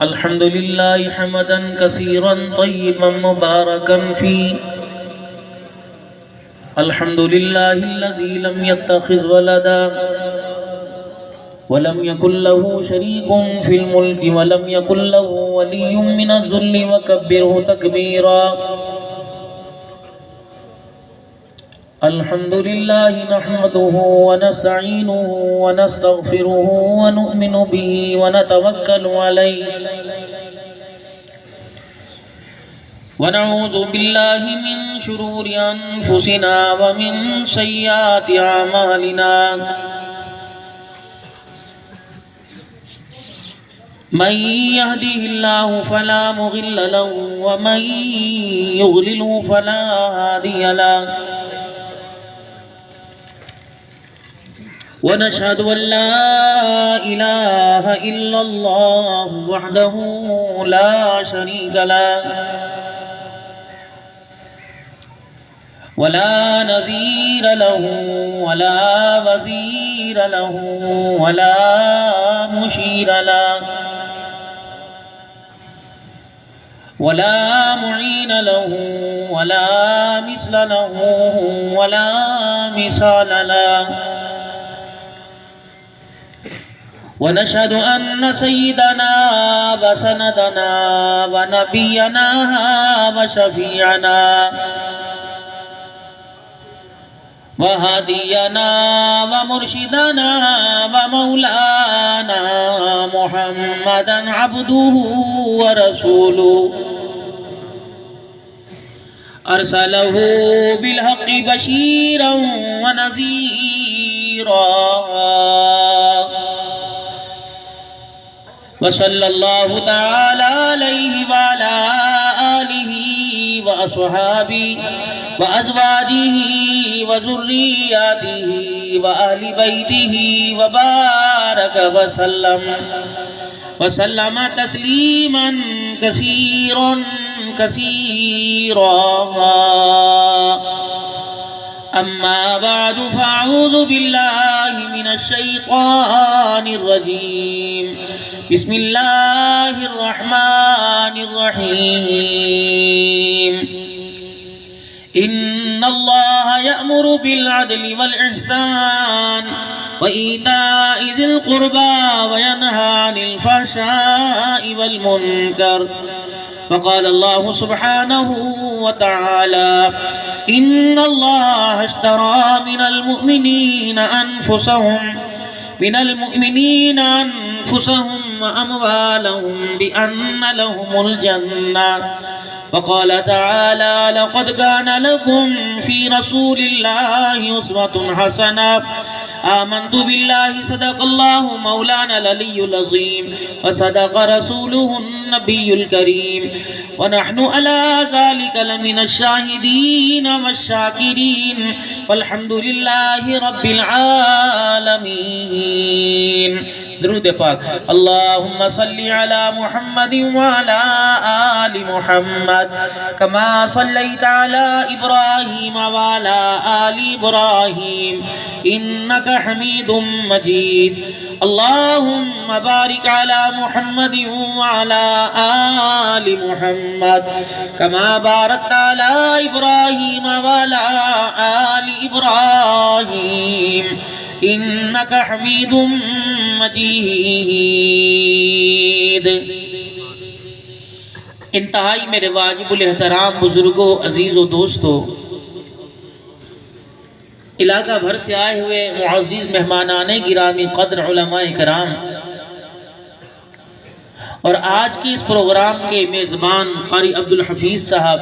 الحمد لله حمدا كثيرا طيبا مباركا فيه. الحمد لله الذي لم يتخذ ولدا ولم يكن له شريك في الملك ولم يكن له ولي من الذل وكبره تكبيرا. الحمد لله نحمده ونستعينه ونستغفره ونؤمن به ونتوكل عليه ونعوذ بالله من شرور أنفسنا ومن سيئات أعمالنا. من يهده الله فلا مضل له ومن يضلله فلا هادي له. ونشهد أن لا إله إلا الله وحده لا شريك له ولا نظير له ولا وزير له ولا مشير له ولا معين له ولا مثل له ولا مثال له. ونشهد أن سيدنا وسندنا ونبينا وشفيعنا وهدينا ومرشدنا ومولانا محمدا عبده ورسوله أرسله بالحق بشيرا ونذيرا. وصلى الله تعالى عليه وعلى آله وأصحابه وأزواجه وذرياته وأهل بيته وبارك وسلم تسليما كثيرا كثيرا. أما بعد فأعوذ بالله من الشيطان الرجيم. بسم الله الرحمن الرحيم. إن الله يأمر بالعدل والإحسان وإيتاء ذي القربى وينهى عن الفحشاء والمنكر. وقال الله سبحانه وتعالى إن الله اشترى من المؤمنين أنفسهم وأموالهم بأن لهم الجنة. وقال تعالى لقد كان لكم في رسول الله أسوة حسنة. آمنت بالله صدق الله مولانا العلي العظيم وصدق رسوله النبي الكريم ونحن على ذلك لمن الشاهدين والشاكرين والحمد لله رب العالمين. درود پاک. اللهم صل على محمد وعلى آل محمد كما صليت على إبراهيم وعلى آل إبراهيم إنك حميد مجيد. اللهم بارك على محمد وعلى آل محمد كما باركت على إبراهيم وعلى آل إبراهيم إنك حميد مجيد. انتہائی میرے واجب الاحترام بزرگوں، عزیزوں، دوستوں، علاقہ بھر سے آئے ہوئے معزز مہمانان گرامی قدر علماء کرام اور آج کی اس پروگرام کے میزبان قاری عبدالحفیظ صاحب،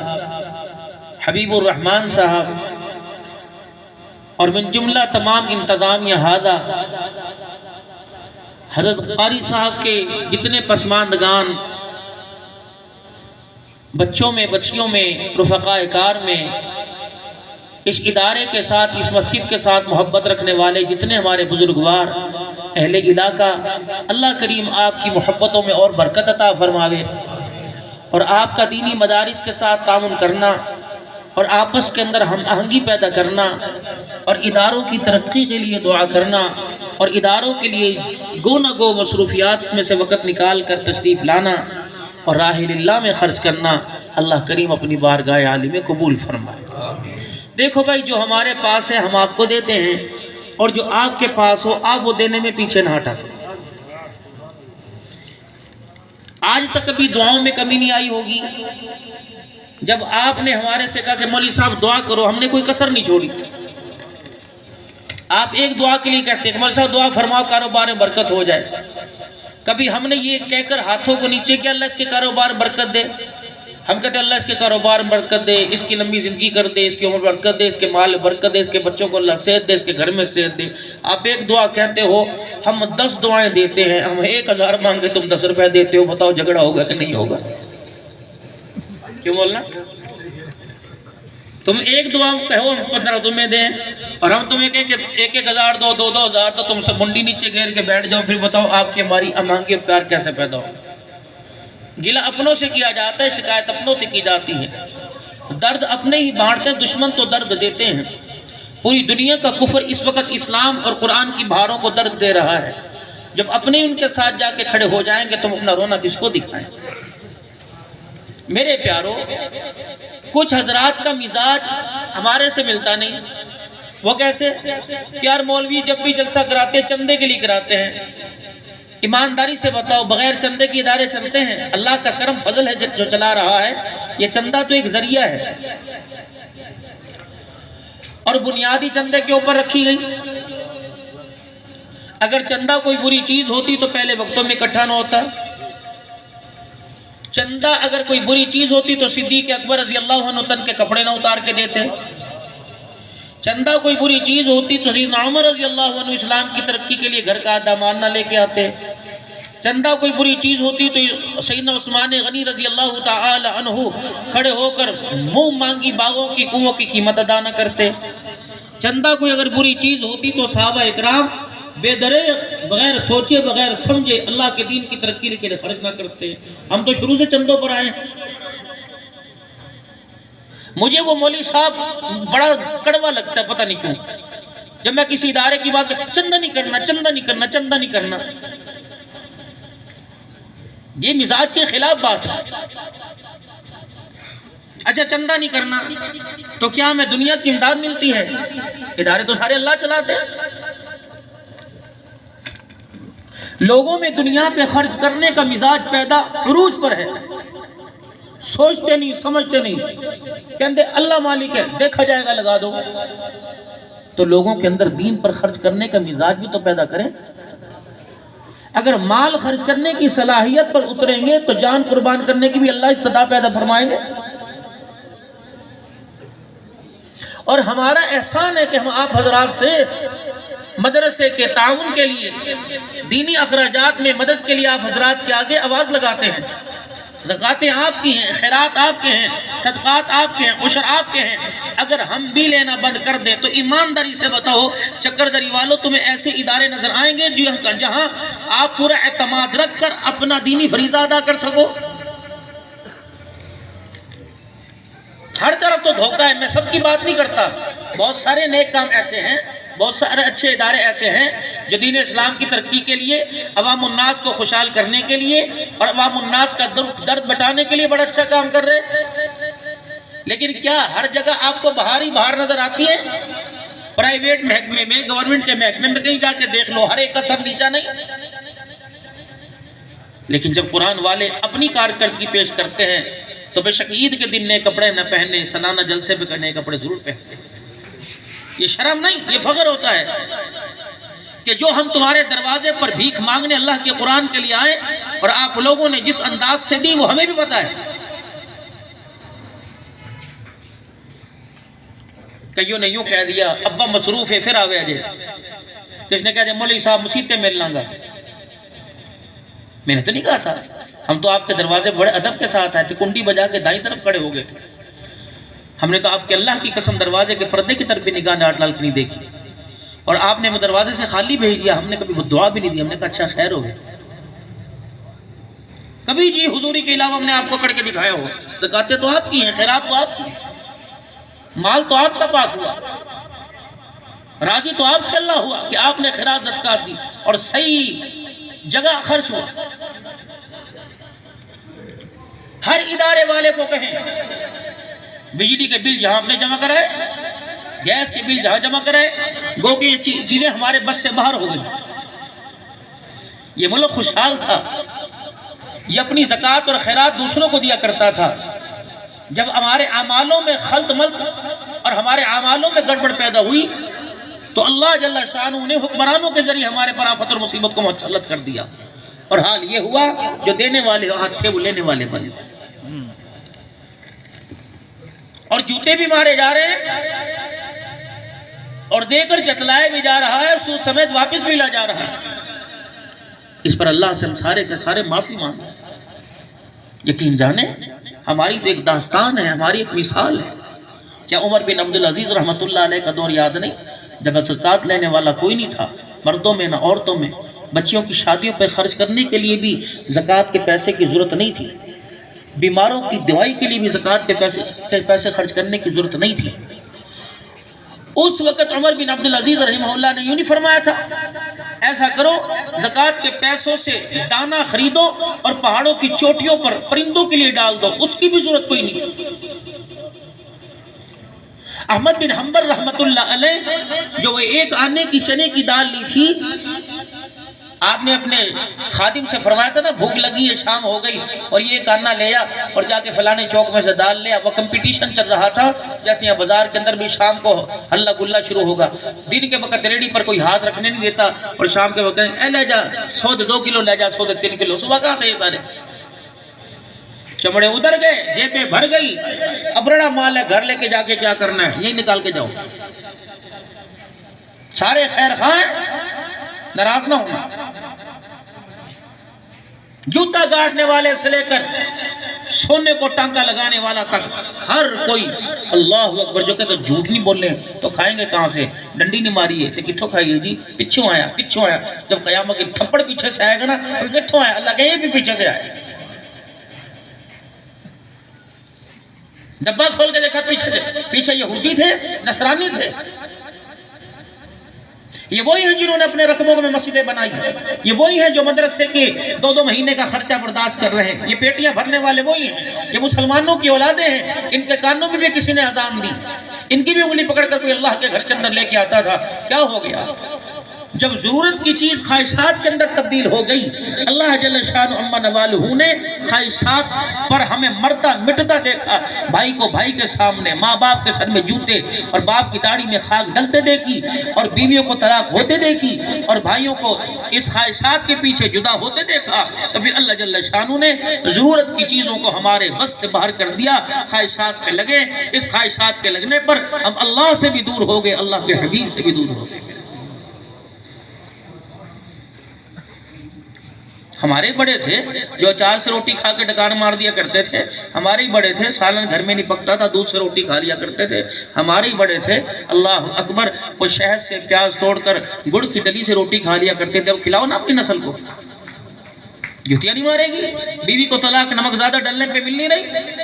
حبیب الرحمن صاحب اور من جملہ تمام انتظامیہ ہادہ، حضرت قاری صاحب کے جتنے پسماندگان بچوں میں، بچیوں میں، رفقاء کار میں، اس ادارے کے ساتھ، اس مسجد کے ساتھ محبت رکھنے والے جتنے ہمارے بزرگوار اہل علاقہ، اللہ کریم آپ کی محبتوں میں اور برکت عطا فرماوے اور آپ کا دینی مدارس کے ساتھ تعاون کرنا اور آپس کے اندر ہم آہنگی پیدا کرنا اور اداروں کی ترقی کے لیے دعا کرنا اور اداروں کے لیے گو نہ گو مصروفیات میں سے وقت نکال کر تشریف لانا اور راہ اللہ میں خرچ کرنا اللہ کریم اپنی بارگاہ عالی میں قبول فرمائے۔ دیکھو بھائی، جو ہمارے پاس ہے ہم آپ کو دیتے ہیں، اور جو آپ کے پاس ہو آپ وہ دینے میں پیچھے نہ ہٹا۔ آج تک کبھی دعاؤں میں کمی نہیں آئی ہوگی۔ جب آپ نے ہمارے سے کہا کہ مولوی صاحب دعا کرو، ہم نے کوئی کسر نہیں چھوڑی۔ آپ ایک دعا کے لیے کہتے ہیں کہ مولوی صاحب دعا فرماؤ کاروبار میں برکت ہو جائے۔ کبھی ہم نے یہ کہہ کر ہاتھوں کو نیچے کیا اللہ اس کے کاروبار میں برکت دے؟ ہم کہتے ہیں اللہ اس کے کاروبار میں برکت دے، اس کی لمبی زندگی کر دے، اس کی عمر برکت دے، اس کے مال میں برکت دے، اس کے بچوں کو اللہ صحت دے، اس کے گھر میں صحت دے۔ آپ ایک دعا کہتے ہو، ہم 10 دعائیں دیتے ہیں، ہم 1000 مانگے تم 10 روپے دیتے ہو، بتاؤ جھگڑا ہوگا کہ نہیں ہوگا؟ کیوں بولنا؟ تم ایک دعا کہو ہم 15 تمہیں دیں، اور ہم تمہیں کہیں کہ 1000 دو، 2000 تو تم سے منڈی نیچے گھیر کے بیٹھ جاؤ، پھر بتاؤ آپ کی ہماری امانگی اور پیار کیسے پیدا ہو؟ گلہ اپنوں سے کیا جاتا ہے، شکایت اپنوں سے کی جاتی ہے۔ درد اپنے ہی بانٹتے ہیں، دشمن تو درد دیتے ہیں۔ پوری دنیا کا کفر اس وقت اسلام اور قرآن کی بہاروں کو درد دے رہا ہے۔ جب اپنے ان کے ساتھ جا کے کھڑے ہو جائیں گے تم اپنا رونا کس کو دکھائیں؟ میرے پیارو، کچھ حضرات کا مزاج ہمارے سے ملتا نہیں۔ وہ کیسے؟ یار مولوی جب بھی جلسہ کراتے ہیں چندے کے لیے کراتے ہیں۔ ایمانداری سے بتاؤ، بغیر چندے کے ادارے چلتے ہیں؟ اللہ کا کرم فضل ہے جو چلا رہا ہے، یہ چندہ تو ایک ذریعہ ہے، اور بنیادی چندے کے اوپر رکھی گئی۔ اگر چندہ کوئی بری چیز ہوتی تو پہلے وقتوں میں اکٹھا نہ ہوتا۔ چندہ اگر کوئی بری چیز ہوتی تو صدیق اکبر رضی اللہ عنہ تن کے کپڑے نہ اتار کے دیتے۔ چندہ کوئی بری چیز ہوتی تو سیدنا عمر رضی اللہ عنہ اسلام کی ترقی کے لیے گھر کا دامان نہ لے کے آتے۔ چندہ کوئی بری چیز ہوتی تو سیدنا عثمان غنی رضی اللہ تعالی عنہ کھڑے ہو کر منہ مانگی باغوں کی کنووں کی قیمت ادا نہ کرتے۔ چندہ کوئی اگر بری چیز ہوتی تو صحابہ اکرام بے دریغ بغیر سوچے بغیر سمجھے اللہ کے دین کی ترقی کے لیے خرچ نہ کرتے۔ ہم تو شروع سے چندوں پر آئے۔ مجھے وہ مولوی صاحب بڑا کڑوا لگتا ہے، پتہ نہیں کیوں۔ جب میں کسی ادارے کی بات کرتا چندہ نہیں کرنا، چندہ نہیں کرنا، چندہ نہیں کرنا، یہ مزاج کے خلاف بات ہے۔ اچھا چندہ نہیں کرنا تو کیا ہمیں دنیا کی امداد ملتی ہے؟ ادارے تو سارے اللہ چلاتے ہیں۔ لوگوں میں دنیا پہ خرچ کرنے کا مزاج پیدا عروج پر ہے، سوچتے نہیں سمجھتے نہیں، کہتے اللہ مالک ہے دیکھا جائے گا لگا دو۔ تو لوگوں کے اندر دین پر خرچ کرنے کا مزاج بھی تو پیدا کریں۔ اگر مال خرچ کرنے کی صلاحیت پر اتریں گے تو جان قربان کرنے کی بھی اللہ استطاعت پیدا فرمائیں گے۔ اور ہمارا احسان ہے کہ ہم آپ حضرات سے مدرسے کے تعاون کے لیے، دینی اخراجات میں مدد کے لیے آپ حضرات کے آگے آواز لگاتے ہیں۔ زکاتیں آپ کی ہیں، خیرات آپ کے ہیں، صدقات آپ کے ہیں، عشر آپ کے ہیں۔ اگر ہم بھی لینا بند کر دیں تو ایمانداری سے بتاؤ چکردری والوں، تمہیں ایسے ادارے نظر آئیں گے جہاں آپ پورا اعتماد رکھ کر اپنا دینی فریضہ ادا کر سکو؟ ہر طرف تو دھوکہ ہے، میں سب کی بات نہیں کرتا۔ بہت سارے نیک کام ایسے ہیں، بہت سارے اچھے ادارے ایسے ہیں جو دین اسلام کی ترقی کے لیے، عوام الناس کو خوشحال کرنے کے لیے اور عوام الناس کا درد بٹانے کے لیے بڑا اچھا کام کر رہے۔ لیکن کیا ہر جگہ آپ کو بہار ہی بہار نظر آتی ہے؟ پرائیویٹ محکمے میں، گورنمنٹ کے محکمے میں کہیں جا کے دیکھ لو، ہر ایک کا سر نیچا نہیں۔ لیکن جب قرآن والے اپنی کارکردگی پیش کرتے ہیں تو بے شک عید کے دن نئے کپڑے نہ پہنے، سالانہ جلسے پہ نئے کپڑے ضرور پہنتے ہیں۔ یہ شرم نہیں، یہ فخر ہوتا ہے کہ جو ہم تمہارے دروازے پر بھیک مانگنے اللہ کے قرآن کے لیے آئے اور آپ لوگوں نے جس انداز سے دی وہ ہمیں بھی پتہ ہے۔ کئیوں نے یوں کہہ دیا ابا مصروف ہے پھر آوے اجے، کس نے کہہ دیا مولوی صاحب مسیطے مل لوں گا۔ میں نے تو نہیں کہا تھا، ہم تو آپ کے دروازے بڑے ادب کے ساتھ آئے تھے، کنڈی بجا کے دائیں طرف کھڑے ہو گئے تھے۔ ہم نے تو آپ کے اللہ کی قسم دروازے کے پردے کی طرف بھی نگاہ ڈال ڈال کے نہیں دیکھی، اور آپ نے ہمیں دروازے سے خالی بھیج دیا، ہم نے کبھی وہ دعا بھی نہیں دی۔ ہم نے کہا اچھا خیر ہو گیا، کبھی جی حضوری کے علاوہ ہم نے آپ کو کر کے دکھایا ہو۔ زکاتیں تو آپ کی ہیں، خیرات تو آپ کی، مال تو آپ کا پاک ہوا۔ راضی تو آپ سے اللہ ہوا کہ آپ نے خراج زکات دی اور صحیح جگہ خرچ ہوا۔ ہر ادارے والے کو کہیں بجلی کے بل جہاں آپ نے جمع کرائے، گیس کے بل جہاں جمع کرائے، گو کہ یہ چیزیں ہمارے بس سے باہر ہو گئی۔ یہ ملک خوشحال تھا، یہ اپنی زکوٰۃ اور خیرات دوسروں کو دیا کرتا تھا۔ جب ہمارے اعمالوں میں خلط ملط اور ہمارے اعمالوں میں گڑبڑ پیدا ہوئی تو اللہ جل شانہ نے حکمرانوں کے ذریعے ہمارے پر آفت اور مصیبت کو مسلط کر دیا، اور حال یہ ہوا جو دینے والے ہاتھ تھے وہ لینے والے بن گئے، اور جوتے بھی مارے جا رہے ہیں اور دے کر جتلائے بھی جا رہا ہے اور سود سمیت واپس بھی لا جا رہا ہے۔ اس پر اللہ سے ہم سارے کے سارے معافی مانگیں۔ یقین جانے ہماری تو ایک داستان ہے، ہماری ایک مثال ہے۔ کیا عمر بن عبدالعزیز رحمت اللہ علیہ کا دور یاد نہیں؟ جب زکوٰۃ لینے والا کوئی نہیں تھا، مردوں میں نہ عورتوں میں، بچیوں کی شادیوں پہ خرچ کرنے کے لیے بھی زکوٰۃ کے پیسے کی ضرورت نہیں تھی، بیماروں کی دوائی کے لیے بھی زکوٰۃ کے پیسے خرچ کرنے کی ضرورت نہیں تھی۔ اس وقت عمر بن عبدالعزیز رحمہ اللہ نے یوں نہیں فرمایا تھا ایسا کرو زکوٰۃ کے پیسوں سے دانہ خریدو اور پہاڑوں کی چوٹیوں پر پرندوں کے لیے ڈال دو، اس کی بھی ضرورت کوئی نہیں تھی۔ احمد بن حنبل رحمت اللہ علیہ جو وہ ایک آنے کی چنے کی دال لی تھی، آپ نے اپنے خادم سے فرمایا تھا نا بھوک لگی ہے شام ہو گئی اور یہ کانا لے آ اور جا کے فلانے چوک میں سے دال لے آ۔ وہ کمپٹیشن چل رہا تھا، جیسے یہاں بازار کے اندر بھی شام کو ہلہ گلہ شروع ہوگا، دن کے وقت ریڈی پر کوئی ہاتھ رکھنے نہیں دیتا اور شام کے وقت اے لے جا 100 2 کلو لے جا 100 3 کلو۔ صبح کہاں تھے یہ سارے؟ چمڑے ادھر گئے، جیبیں بھر گئی، اب بڑا مال ہے گھر لے کے جا کے کیا کرنا ہے، یہی نکال کے جاؤ۔ سارے خیر خواہ ناراض نہ ہونا، جوتا گاڑنے والے سے لے کر سونے کو ٹانکا لگانے والا تک ہر کوئی اللہ اکبر جو کہتے جھوٹ نہیں بول رہے تو کھائیں گے کہاں سے؟ ڈنڈی نہیں ماری ہے تو کتھوں کھائیے جی؟ پچھوں آیا پچھوں آیا۔ جب قیامت کے تھپڑ پیچھے سے آئے گا نا کتھوں آیا؟ اللہ کہ یہ بھی پیچھے سے آئے۔ ڈبہ کھول کے دیکھا پیچھے یہودی تھے، نصرانی تھے۔ یہ وہی ہیں جنہوں نے اپنے رقبوں میں مسجدیں بنائی ہیں، یہ وہی ہیں جو مدرسے کے 2 مہینے کا خرچہ برداشت کر رہے ہیں، یہ پیٹیاں بھرنے والے وہی ہیں، یہ مسلمانوں کی اولادیں ہیں۔ ان کے کانوں میں بھی کسی نے اذان دی، ان کی بھی انگلی پکڑ کر کوئی اللہ کے گھر کے اندر لے کے آتا تھا۔ کیا ہو گیا؟ جب ضرورت کی چیز خواہشات کے اندر تبدیل ہو گئی، اللہ جل شانہ عما نوالہ نے خواہشات پر ہمیں مرتا مٹتا دیکھا، بھائی کو بھائی کے سامنے، ماں باپ کے سر میں جوتے اور باپ کی داڑھی میں خاک ڈلتے دیکھی، اور بیویوں کو طلاق ہوتے دیکھی، اور بھائیوں کو اس خواہشات کے پیچھے جدا ہوتے دیکھا، تو پھر اللہ جل شانہ نے ضرورت کی چیزوں کو ہمارے بس سے باہر کر دیا، خواہشات پہ لگے۔ اس خواہشات کے لگنے پر ہم اللہ سے بھی دور ہو گئے، اللہ کے حبیب سے بھی دور ہو گئے۔ ہمارے بڑے تھے جو اچار سے روٹی کھا کے ڈکار مار دیا کرتے تھے، ہمارے ہی بڑے تھے سالن گھر میں نہیں پکتا تھا دودھ سے روٹی کھا لیا کرتے تھے، ہمارے ہی بڑے تھے اللہ اکبر وہ شہد سے پیاز توڑ کر گڑ کی ڈلی سے روٹی کھا لیا کرتے تھے۔ اب کھلاؤ نا اپنی نسل کو، جوتیاں نہیں مارے گی؟ بیوی کو طلاق نمک زیادہ ڈلنے پہ مل نہیں رہی؟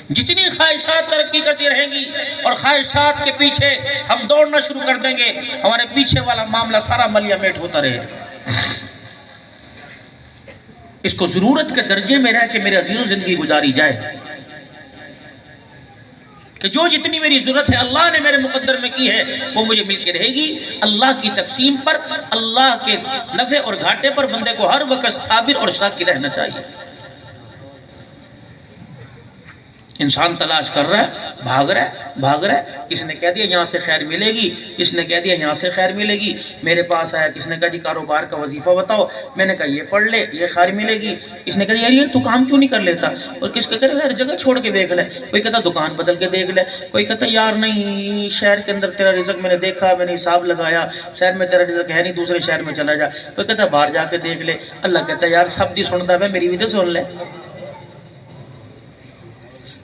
جتنی خواہشات ترقی کرتی رہیں گی اور خواہشات کے پیچھے ہم دوڑنا شروع کر دیں گے، ہمارے پیچھے والا معاملہ سارا ملیا میٹ ہوتا رہے گا۔ اس کو ضرورت کے درجے میں رہ کے میرے عزیزوں زندگی گزاری جائے کہ جو جتنی میری ضرورت ہے اللہ نے میرے مقدر میں کی ہے وہ مجھے مل کے رہے گی۔ اللہ کی تقسیم پر، اللہ کے نفع اور گھاٹے پر بندے کو ہر وقت صابر اور شاکر رہنا چاہیے۔ انسان تلاش کر رہا ہے، بھاگ رہا ہے، کس نے کہہ دیا یہاں سے خیر ملے گی، کس نے کہہ دیا یہاں سے خیر ملے گی، میرے پاس آیا کس نے کہا جی کاروبار کا وظیفہ بتاؤ، میں نے کہا یہ پڑھ لے یہ خیر ملے گی، کس نے کہا یار یہ تو کام کیوں نہیں کر لیتا، اور کس کہتا ہے ہر جگہ چھوڑ کے دیکھ لے، کوئی کہتا دکان بدل کے دیکھ لے، کوئی کہتا یار نہیں شہر کے اندر تیرا رزق میں نے دیکھا، میں نے حساب لگایا، شہر میں تیرا رزق ہے نہیں دوسرے شہر میں چلا جا، کوئی کہتا باہر جا کے دیکھ لے۔ اللہ کہتا ہے یار سب دی سنتا ہے میری بھی تو سن لے،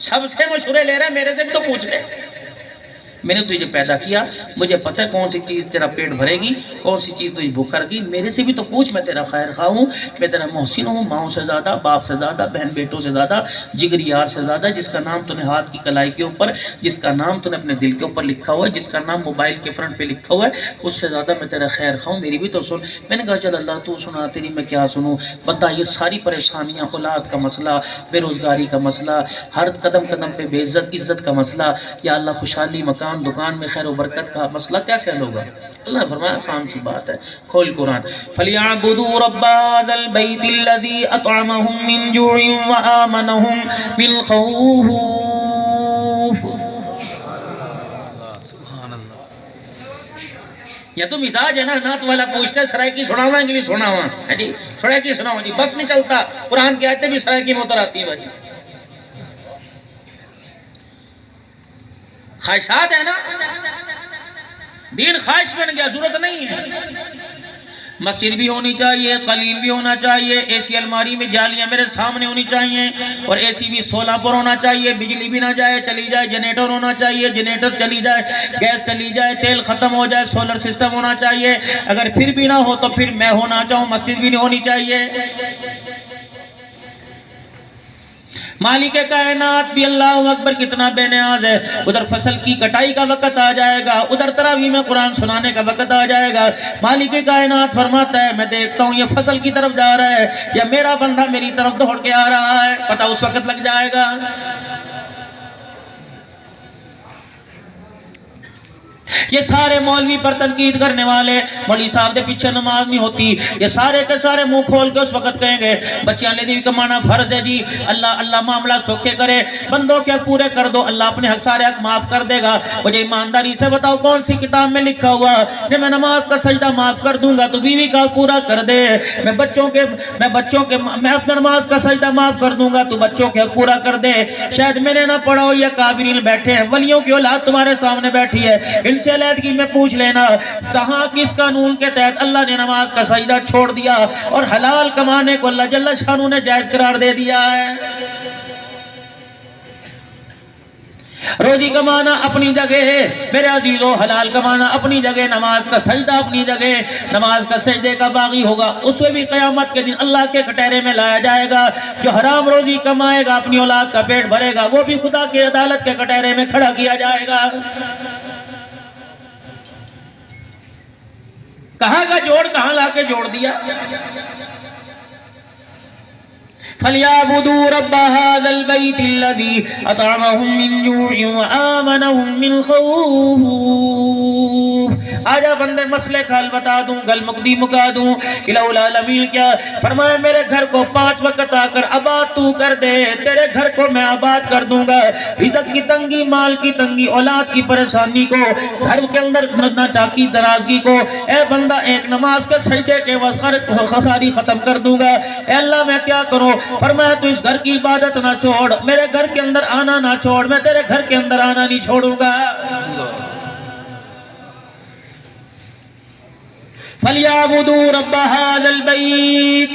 سب سے مشورے لے رہا ہے میرے سے بھی تو پوچھ لے۔ میں نے تجھے پیدا کیا، مجھے پتہ ہے کون سی چیز تیرا پیٹ بھرے گی، کون سی چیز تجھے بھوکا رکھے گی، میرے سے بھی تو پوچھ، میں تیرا خیر خواہ ہوں، میں تیرا محسن ہوں، ماؤں سے زیادہ، باپ سے زیادہ، بہن بیٹوں سے زیادہ، جگری یار سے زیادہ، جس کا نام تو نے ہاتھ کی کلائی کے اوپر، جس کا نام تو نے اپنے دل کے اوپر لکھا ہوا ہے، جس کا نام موبائل کے فرنٹ پہ لکھا ہوا ہے، اس سے زیادہ میں تیرا خیر خواہ ہوں، میری بھی تو سن۔ میں نے کہا چل اللہ تو سنا، تیری میں کیا سنوں، بتا یہ ساری پریشانیاں، اولاد کا مسئلہ، بے روزگاری کا مسئلہ، ہر قدم قدم پہ بے عزت کا مسئلہ، یا اللہ خوشحالی مکان دکان میں خیر و برکت کا مسئلہ کیسے حل ہوگا؟ اللہ نے فرمایا آسان سی بات ہے، کھول قرآن، فَلْيَعْبُدُوا رَبَّ هَٰذَا الْبَيْتِ الَّذِي أَطْعَمَهُم مِّن جُوعٍ وَآمَنَهُم مِّنْ خَوْفٍ۔ یا تو مزاج ہے نا، نعت والا پوچھتا ہے سرائکی سناواں انگلی سناواں ہے جی، سرائکی سناواں جی، بس نہیں چلتا، قرآن کی آیتیں بھی سرائکی میں اتر آتی ہیں بھائی، خواہشات ہے نا، دین خواہش بن گیا، ضرورت نہیں ہے۔ مسجد بھی ہونی چاہیے، قلیم بھی ہونا چاہیے، اے سی الماری میں جالیاں میرے سامنے ہونی چاہیے، اور اے سی بھی 16 پر ہونا چاہیے، بجلی بھی نہ جائے چلی جائے، جنریٹر ہونا چاہیے، جنریٹر چلی جائے، گیس چلی جائے، تیل ختم ہو جائے، سولر سسٹم ہونا چاہیے، اگر پھر بھی نہ ہو تو پھر میں ہونا چاہوں، مسجد بھی نہیں ہونی چاہیے۔ مالک کائنات بھی اللہ اکبر کتنا بے نیاز ہے، ادھر فصل کی کٹائی کا وقت آ جائے گا، ادھر تراویح میں قرآن سنانے کا وقت آ جائے گا، مالک کائنات فرماتا ہے میں دیکھتا ہوں یہ فصل کی طرف جا رہا ہے یا میرا بندہ میری طرف دوڑ کے آ رہا ہے، پتہ اس وقت لگ جائے گا۔ یہ سارے مولوی پر تنقید کرنے والے، مولوی صاحب دے پیچھے نماز نہیں ہوتی، یہ سارے کے سارے منہ کھول کے اس وقت کہیں گے بچیاں لے دی کمانا فرض ہے جی، اللہ معاملہ سوکھے کرے، بندوں کے حق پورے کر دو، اللہ اپنے حق سارے حق معاف کر دے گا۔ مجھے ایمانداری سے بتاؤ کون سی کتاب میں لکھا ہوا کہ میں نماز کا سجدہ معاف کر دوں گا تو بیوی کا پورا کر دے، میں اپنا نماز کا سجدہ معاف کر دوں گا تو بچوں کے حق پورا کر دے۔ شاید میں نے نہ پڑھا ہو، یہ کابرین بیٹھے ہیں، ولیوں کی اولاد تمہارے سامنے بیٹھی ہے، ان سے علیحدگی میں پوچھ لینا کہاں کس قانون کے تحت اللہ نے نماز کا سجدہ چھوڑ دیا اور حلال کمانے کو اللہ جل شانہ نے جائز قرار دے دیا ہے۔ روزی کمانا اپنی جگہ ہے میرے عزیزو، حلال کمانا اپنی جگہ، نماز کا سجدہ اپنی جگہ، نماز کا سجدے کا باغی ہوگا، اسے بھی قیامت کے دن اللہ کے کٹہرے میں لایا جائے گا۔ جو حرام روزی کمائے گا اپنی اولاد کا پیٹ بھرے گا وہ بھی خدا کی عدالت کے کٹہرے میں کھڑا کیا جائے گا۔ کہاں کا جوڑ کہاں لا کے جوڑ دیا۔ فَلْيَعْبُدُوا رَبَّ هَٰذَا الْبَيْتِ الَّذِي أَطْعَمَهُم مِّن جُوعٍ وَآمَنَهُم مِّنْ خَوْفٍ۔ آجا بندے مسئلے کا حل بتا دوں، گل مقدی مکا دوں، الہ العالمین کیا فرمایا میرے گھر کو 5 وقت آ کر آباد تو کر دے، تیرے گھر کو میں آباد کر دوں گا۔ رزق کی تنگی، مال کی تنگی، اولاد کی پریشانی کو، گھر کے اندر نہ چاکی درازگی کو، اے بندہ ایک نماز کے سجدے کے خساری ختم کر دوں گا۔ اے اللہ میں کیا کروں؟ فرمایا تو اس گھر کی عبادت نہ چھوڑ، میرے گھر کے اندر آنا نہ چھوڑ، میں تیرے گھر کے اندر آنا نہیں چھوڑوں گا۔ فَلْيَعْبُدُوا رَبَّ هَٰذَا الْبَيْتِ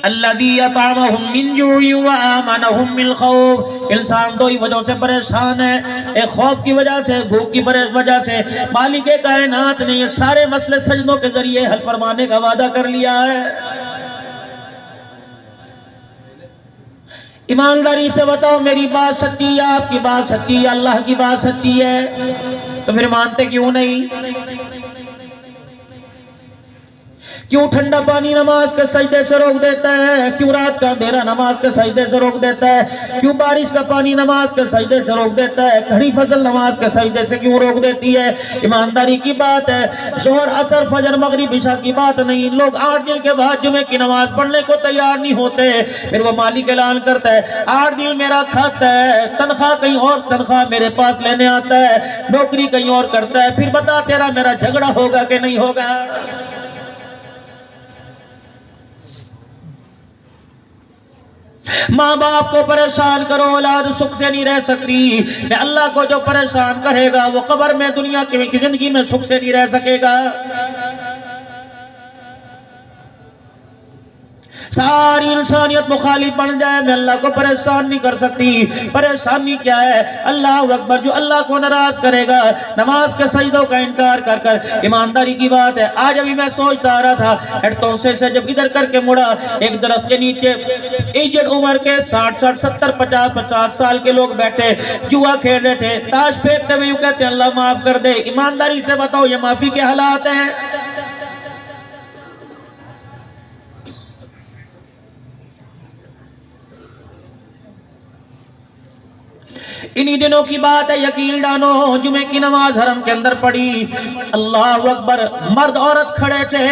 الَّذِي أَطْعَمَهُم مِّن جُوعٍ وَآمَنَهُم مِّنْ خَوْفٍ۔ انسان دو ہی وجہوں سے پریشان ہے، ایک خوف کی وجہ سے، بھوک کی وجہ سے۔ مالک کائنات نے یہ سارے مسئلے سجدوں کے ذریعے حل فرمانے کا وعدہ کر لیا ہے۔ ایمانداری سے بتاؤ میری بات سچی ہے، آپ کی بات سچی ہے، اللہ کی بات سچی ہے، تو پھر مانتے کیوں نہیں؟ کیوں ٹھنڈا پانی نماز کے سجدے سے روک دیتا ہے؟ کیوں رات کا اندھیرا نماز کے سجدے سے روک دیتا ہے؟ کیوں بارش کا پانی نماز کے سجدے سے روک دیتا ہے؟ کھڑی فصل نماز کے سجدے سے کیوں روک دیتی ہے؟ ایمانداری کی بات ہے، ظہر عصر فجر مغرب عشاء کی بات نہیں۔ لوگ 8 دن کے بعد جمعے کی نماز پڑھنے کو تیار نہیں ہوتے، پھر وہ مالک اعلان کرتا ہے 8 دن میرا کھاتا ہے، تنخواہ کہیں اور تنخواہ میرے پاس لینے آتا ہے، نوکری کہیں اور کرتا ہے، پھر بتا تیرا میرا جھگڑا ہوگا کہ نہیں ہوگا؟ ماں باپ کو پریشان کرو، اولاد سکھ سے نہیں رہ سکتی، میں اللہ کو جو پریشان کرے گا وہ قبر میں دنیا کی زندگی میں سکھ سے نہیں رہ سکے گا۔ ساری انسانیت مخالف بن جائے میں اللہ کو پریشان نہیں کر سکتی. پریشانی کیا ہے؟ اللہ اکبر، جو اللہ کو ناراض کرے گا نماز کے سجدوں کا انکار کر کر. ایمانداری کی بات ہے، آج ابھی میں سوچتا آ رہا تھا ہیڈتونسے سے جب ادھر کر کے مڑا، ایک درخت کے نیچے ایجڈ عمر کے 60 70 50 سال کے لوگ بیٹھے جوا کھیل رہے تھے، تاش پھینکتے ہوئے یوں کہتے ہیں اللہ معاف کر دے. ایمانداری سے بتاؤ یہ معافی کے حالات ہیں؟ انہی دنوں کی بات ہے، یقین ڈانو جمعے کی نماز حرم کے اندر پڑھی، اللہ اکبر، مرد عورت کھڑے تھے،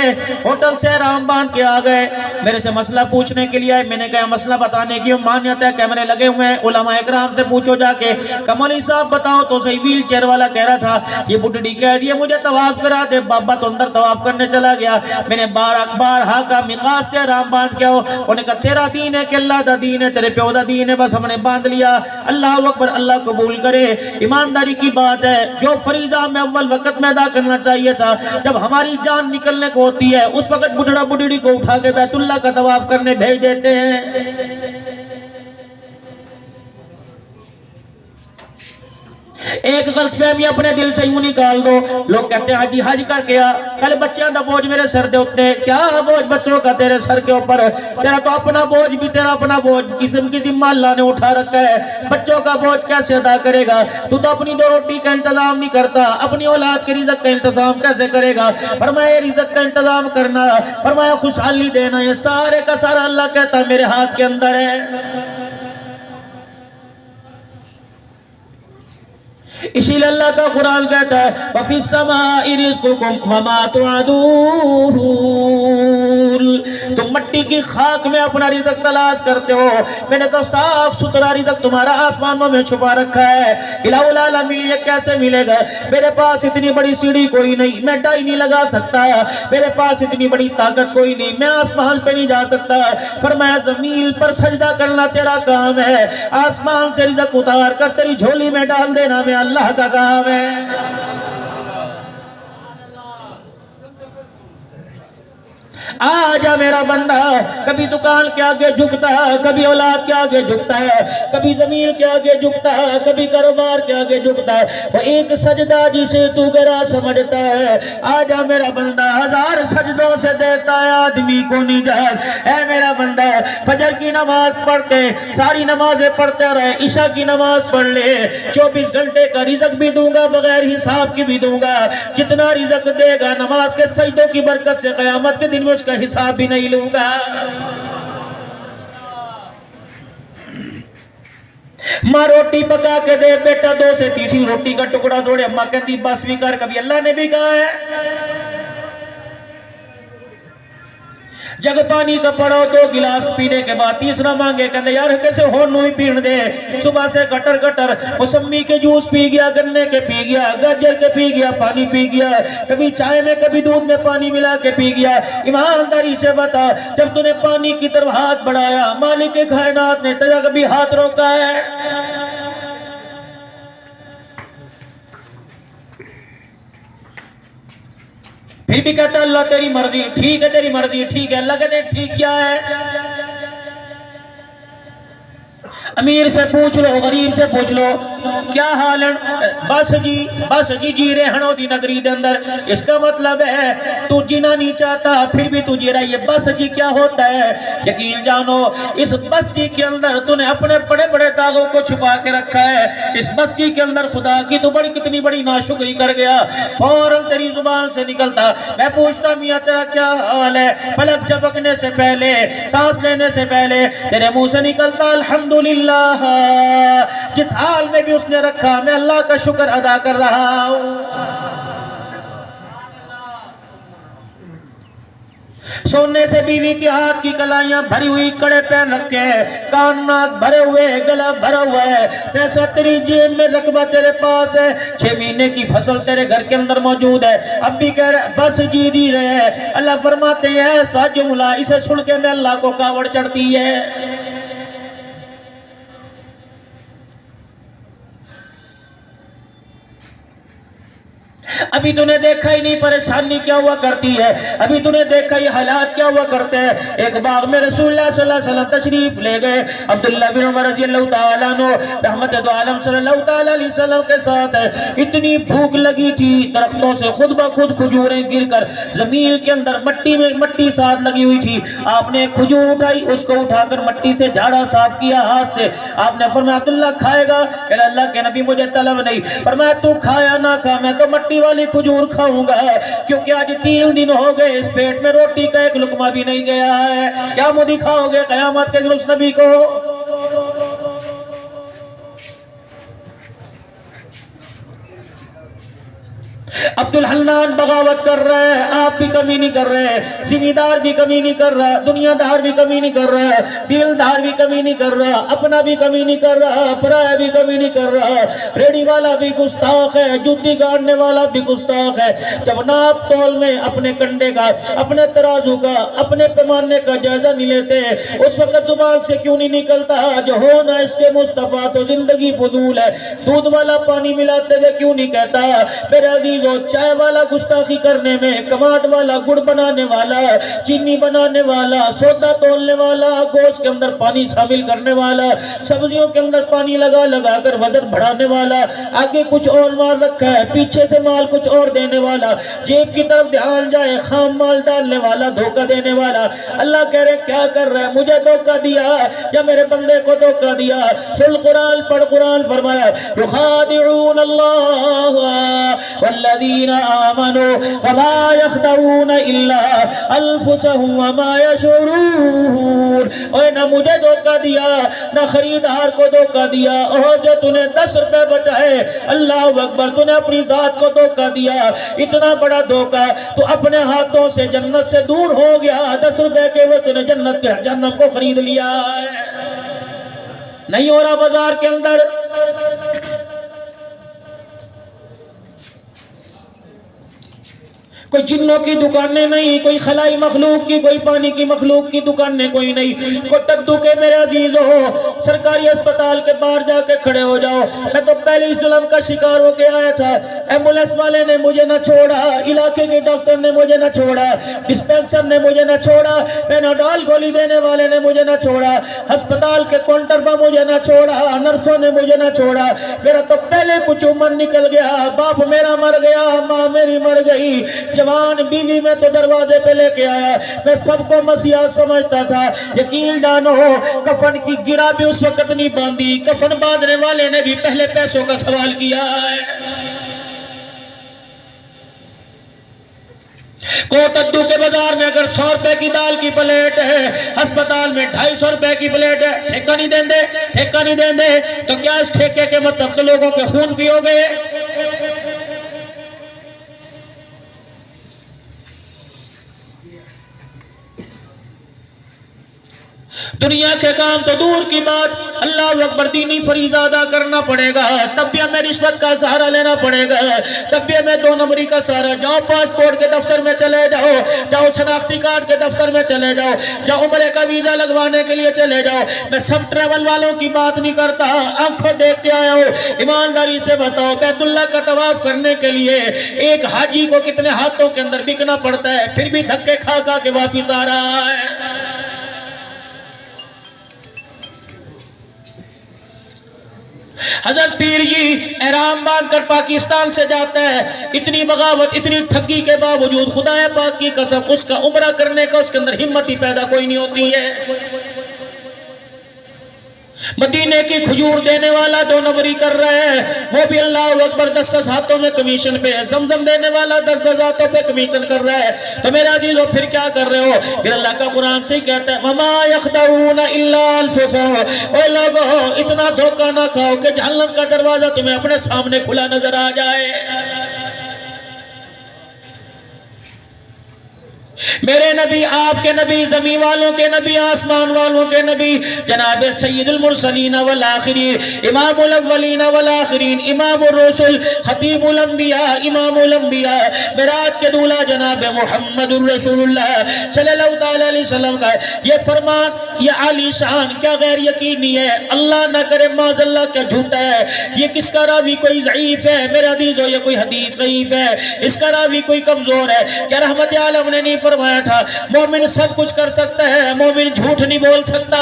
ہوٹل سے رام باندھ کے آ گئے میرے سے مسئلہ پوچھنے کے لیے. میں نے کہا مسئلہ بتانے کی مانیت ہے، کیمرے لگے ہوئے ہیں، علماء اکرام سے پوچھو جا کے. مولوی صاحب بتاؤ تو صحیح. ویل چیئر والا کہہ رہا تھا یہ بڈھڑی کہہ رہی ہے مجھے طواف کرا دے. بابا تو اندر طواف کرنے چلا گیا. میں نے بارہا کا مقاص سے رام باندھ کے آؤ. انہوں نے کہا تیرا دین ہے کہ اللہ دا دین ہے؟ تیرے پیو دا دین ہے. بس ہم نے باندھ لیا. اللہ اکبر، اللہ قبول کرے. ایمانداری کی بات ہے، جو فریضہ میں اول وقت میں ادا کرنا چاہیے تھا، جب ہماری جان نکلنے کو ہوتی ہے اس وقت بڈھڑا بڈھڑی کو اٹھا کے بیت اللہ کا طواف کرنے بھیج دیتے ہیں. ایک غلط فہمی اپنے دل سے یوں نکال دو. لوگ کہتے ہیں جی حج کر کے آ، کل بچیاں دا بوجھ میرے سر دے ہوتے. کیا بوجھ بچوں کا تیرے سر کے اوپر؟ تیرا تو اپنا بوجھ بھی، تیرا اپنا بوجھ قسم کی ذمہ اللہ نے اٹھا رکھا ہے. بچوں کا بوجھ کیسے ادا کرے گا؟ تو اپنی 2 روٹی کا انتظام نہیں کرتا، اپنی اولاد کے رزق کا انتظام کیسے کرے گا؟ فرمایا رزق کا انتظام کرنا، فرمایا خوشحالی دینا، یہ سارے کا سارا اللہ کہتا ہے میرے ہاتھ کے اندر ہے. اسی لیے اللہ کا قرآن کہتا ہے وَفِي السَّمَاءِ رِزْقُكُمْ وَمَا تُوعَدُونَ. تم مٹی کی خاک میں اپنا رزق تلاش کرتے ہو، میں نے تو صاف ستھرا رزق تمہارا آسمانوں میں چھپا رکھا ہے. الہ العالمین یہ کیسے ملے گا؟ میرے پاس اتنی بڑی سیڑھی کوئی نہیں، میں ڈائی نہیں لگا سکتا. میرے پاس اتنی بڑی طاقت کوئی نہیں، میں آسمان پہ نہیں جا سکتا. فرمایا زمین پر سجدہ کرنا تیرا کام ہے، آسمان سے رزق اتار کر تیری جھولی میں ڈال دینا میں اللہ کا کام ہے. آجا میرا بندہ، کبھی دکان کے آگے جھکتا ہے، کبھی اولاد کے آگے جھکتا ہے، کبھی زمین کے آگے جھکتا ہے، کبھی کاروبار کے آگے جھکتا ہے. وہ ایک سجدہ جسے تو گرا سمجھتا ہے، آجا میرا بندہ 1000 سجدوں سے دیتا ہے آدمی کو نجات. اے میرا بندہ فجر کی نماز پڑھ کے ساری نمازیں پڑھتے رہے، عشاء کی نماز پڑھ لے، 24 گھنٹے کا رزق بھی دوں گا، بغیر حساب کی بھی دوں گا. جتنا رزق دے گا نماز کے سجدوں کی برکت سے قیامت کے دن میں اس کا حساب بھی نہیں لوں گا. ماں روٹی پکا کے دے، بیٹا 2 سے تیسری روٹی کا ٹکڑا توڑے، اماں کہتی بس بھی کر. کبھی اللہ نے بھی کہا ہے جگ پانی کا پڑو 2 گلاس پینے کے بعد تیسرا مانگے، کہنے یار کیسے ہونو ہی پین دے. صبح سے کٹر کٹر موسمی کے جوس پی گیا، گنے کے پی گیا، گاجر کے پی گیا، پانی پی گیا، کبھی چائے میں کبھی دودھ میں پانی ملا کے پی گیا. ایمانداری سے بتا جب تو نے پانی کی طرف ہاتھ بڑھایا مالک کائنات نے تجھے کبھی ہاتھ روکا ہے؟ پھر بھی کہتا ہے اللہ تیری مرضی ٹھیک ہے، تیری مرضی ٹھیک ہے. اللہ کہتے ہیں ٹھیک کیا ہے؟ امیر سے پوچھ لو، غریب سے پوچھ لو کیا حال ہے؟ بس جی جی رہے ہنو دی نگری دے اندر. اس کا مطلب ہے تو جینا نہیں چاہتا پھر بھی تو جی رہا. یہ بس جی کیا ہوتا ہے؟ یقین جانو اس بس جی کے اندر تو نے اپنے بڑے بڑے داغوں کو چھپا کے رکھا ہے. اس بس جی کے اندر خدا کی تو کتنی بڑی ناشکری کر گیا، فوراً تیری زبان سے نکلتا میں پوچھتا میاں تیرا کیا حال ہے؟ پلک جھپکنے سے پہلے، سانس لینے سے پہلے تیرے منہ سے نکلتا الحمدللہ. جس حال میں بھی اس نے رکھا میں اللہ کا شکر ادا کر رہا ہوں. سونے سے بیوی کے ہاتھ کی کلائیاں بھری ہوئی، کڑے پہن رکھے ہیں، کان ناک بھرے ہوئے، گلا بھرا ہوا ہے، پیسہ تیری جیب میں، رقبہ تیرے پاس ہے، 6 مہینے کی فصل تیرے گھر کے اندر موجود ہے. اب بھی کہہ رہے بس جی نہیں رہے. اللہ فرماتے ہیں ایسا جملہ اسے سن کے میں اللہ کو کاوڑ چڑھتی ہے. ابھی تُنے دیکھا ہی نہیں پریشانی کیا ہوا کرتی ہے، ابھی تُنے دیکھا ہی حالات کیا ہوا کرتے ہیں۔ ایک باغ میں رسول اللہ صلی اللہ علیہ وسلم تشریف لے گئے، عبداللہ بن عمر رضی اللہ تعالیٰ عنہ رحمت دو عالم صلی اللہ تعالیٰ علیہ وسلم کے ساتھ ہے۔ اتنی بھوک لگی تھی، درختوں سے خود بخود کھجوریں گر کر زمین کے اندر مٹی ساتھ لگی ہوئی تھی۔ آپ نے ایک کھجور اٹھائی، اس کو اٹھا کر مٹی سے جھاڑا صاف کیا ہاتھ سے۔ آپ نے فرمایا عبداللہ کھائے گا؟ کہ اللہ کے نبی مجھے طلب نہیں۔ فرمایا تو کھایا نہ کھا، میں تو مٹی والی کھجور کھاؤں گا، کیونکہ آج 3 دن ہو گئے اس پیٹ میں روٹی کا ایک لقمہ بھی نہیں گیا ہے۔ کیا منہ دکھاؤ گے قیامت کے دن اس نبی کو؟ عبدالحنان بغاوت کر رہے ہیں، آپ بھی کمی نہیں کر رہے، ذمہ دار بھی کمی نہیں کر رہا، دنیا دار بھی کمی نہیں کر رہا، دل دار بھی کمی نہیں کر رہا، اپنا بھی کمی نہیں کر رہا، پرایا بھی کمی نہیں کر رہا۔ ریڑی والا بھی گستاخ ہے، جوتی گاڑنے والا بھی گستاخ ہے۔ جب ناپ تول میں اپنے کنڈے کا، اپنے ترازو کا، اپنے پیمانے کا جائزہ نہیں لیتے، اس وقت زبان سے کیوں نہیں نکلتا جو ہونا اس کے مصطفیٰ تو زندگی فضول ہے؟ دودھ والا پانی ملاتے ہوئے کیوں نہیں کہتا میرے عزیز چائے والا گستاخی کرنے میں، کماد والا گڑ بنانے والا، چینی بنانے والا، سودا تولنے والا، گوشت کے اندر پانی شامل کرنے والا، سبزیوں کے اندر پانی لگا لگا کر وزن بڑھانے والا، آگے کچھ اور مال رکھا ہے، پیچھے سے مال کچھ اور دینے والا، جیب کی طرف دھیان جائے خام مال ڈالنے والا، دھوکہ دینے والا۔ اللہ کہہ رہے کیا کر رہا ہے؟ مجھے دھوکہ دیا یا میرے بندے کو دھوکہ دیا؟ سن قرآن پڑھ، قرآن فرمایا یخادعون اللہ والذین آمنوا وما یخدعون الا انفسهم وما یشعرون۔ اوہ نہ مجھے دھوکہ دیا، نہ خریدار کو دھوکہ دیا۔ اوہ جو تو نے 10 روپے بچائے، اللہ اکبر، تو نے اپنی ذات کو دھوکہ دیا۔ اتنا بڑا دھوکہ، تو اپنے ہاتھوں سے جنت سے دور ہو گیا۔ 10 روپے کے وہ تو نے جنت کو خرید لیا ہے۔ نہیں ہو رہا بازار کے اندر؟ کوئی جنوں کی دکانیں نہیں، کوئی خلائی مخلوق کی، کوئی پانی کی مخلوق کی دکانیں کوئی نہیں۔ کوئی ٹڈو کے میرے عزیز ہو سرکاری اسپتال کے باہر جا کے کھڑے ہو جاؤ۔ میں تو پہلی ظلم کا شکار ہو کے آیا تھا، ایمبولینس والے نے مجھے نہ چھوڑا، علاقے کے ڈاکٹر نے مجھے نہ چھوڑا، ڈسپینسر نے مجھے نہ چھوڑا، پیناڈول گولی دینے والے نے مجھے نہ چھوڑا، ہسپتال کے کاؤنٹر پر مجھے نہ چھوڑا، نرسوں نے مجھے نہ چھوڑا۔ میرا تو پہلے کچھ عمر نکل گیا، باپ میرا مر گیا، ماں میری مر گئی، جوان بیوی میں تو دروازے پہ لے کے آیا۔ میں سب کو مسیحا سمجھتا تھا۔ یقین جانو کفن کی گرہ بھی اس وقت نہیں باندھی، کفن باندھنے والے نے بھی پہلے پیسوں کا سوال کیا ہے۔ کوٹڈو کے بازار میں اگر 100 روپے کی دال کی پلیٹ ہے، ہسپتال میں 250 روپے کی پلیٹ ہے، ٹھیکہ نہیں دیں دے، ٹھیکہ نہیں دیں دے، تو کیا اس ٹھیکے کے مطلب کہ لوگوں کے خون پیو گئے؟ دنیا کے کام تو دور کی بات، اللہ اکبر دینی فریضہ ادا کرنا پڑے گا، تب بھی ہمیں رشوت کا سہارا لینا پڑے گا، تب بھی ہمیں 2 نمبری کا سہارا۔ جاؤ پاسپورٹ کے دفتر میں چلے جاؤ، جاؤ شناختی کارڈ کے دفتر میں چلے جاؤ، جاؤ عمرے کا ویزا لگوانے کے لیے چلے جاؤ۔ میں سب ٹریول والوں کی بات نہیں کرتا، آنکھوں دیکھ کے آیا ہوں، ایمانداری سے بتاؤ بیت اللہ کا طواف کرنے کے لیے ایک حاجی کو کتنے ہاتھوں کے اندر بکنا پڑتا ہے، پھر بھی دھکے کھا کھا کے واپس آ رہا ہے۔ حضرت پیر جی احرام باندھ کر پاکستان سے جاتا ہے، اتنی بغاوت، اتنی ٹھگی کے باوجود خدا پاک کی قسم اس کا عمرہ کرنے کا اس کے اندر ہمت ہی پیدا کوئی نہیں ہوتی ہے۔ مدینے کی کھجور دینے والا 2 نمبری کر رہا ہے، وہ بھی اللہ اکبر 10 ہاتھوں میں کمیشن پہ ہے، زمزم دینے والا 10 ہاتھوں پہ کمیشن کر رہا ہے۔ تو میرا عزیزو پھر کیا کر رہے ہو؟ پھر اللہ کا قرآن سے کہتا ہے وَمَا يَخْدَعُونَ إِلَّا أَنفُسَهُمْ۔ اے لوگو اتنا دھوکہ نہ کھاؤ کہ جہنم کا دروازہ تمہیں اپنے سامنے کھلا نظر آ جائے۔ میرے نبی، آپ کے نبی، زمین والوں کے نبی، آسمان والوں کے نبی، جناب سید المرسلین والآخرین، امام الاولین والآخرین، امام الرسل، خطیب الانبیاء، امام الانبیاء، معراج کے دولہ جناب محمد الرسول اللہ صلی اللہ تعالی علیہ وسلم کا یہ فرمان، یہ عالی شان کیا غیر یقینی ہے؟ اللہ نہ کرے معاذ اللہ کیا جھوٹا ہے؟ یہ کس کا راوی کوئی ضعیف ہے میرے عزیزو؟ یہ کوئی حدیث ضعیف ہے؟ اس کا راوی کوئی کمزور ہے؟ کیا رحمت عالم نے نہیں فرمایا تھا مومن سب کچھ کر سکتا ہے، مومن جھوٹ نہیں بول سکتا؟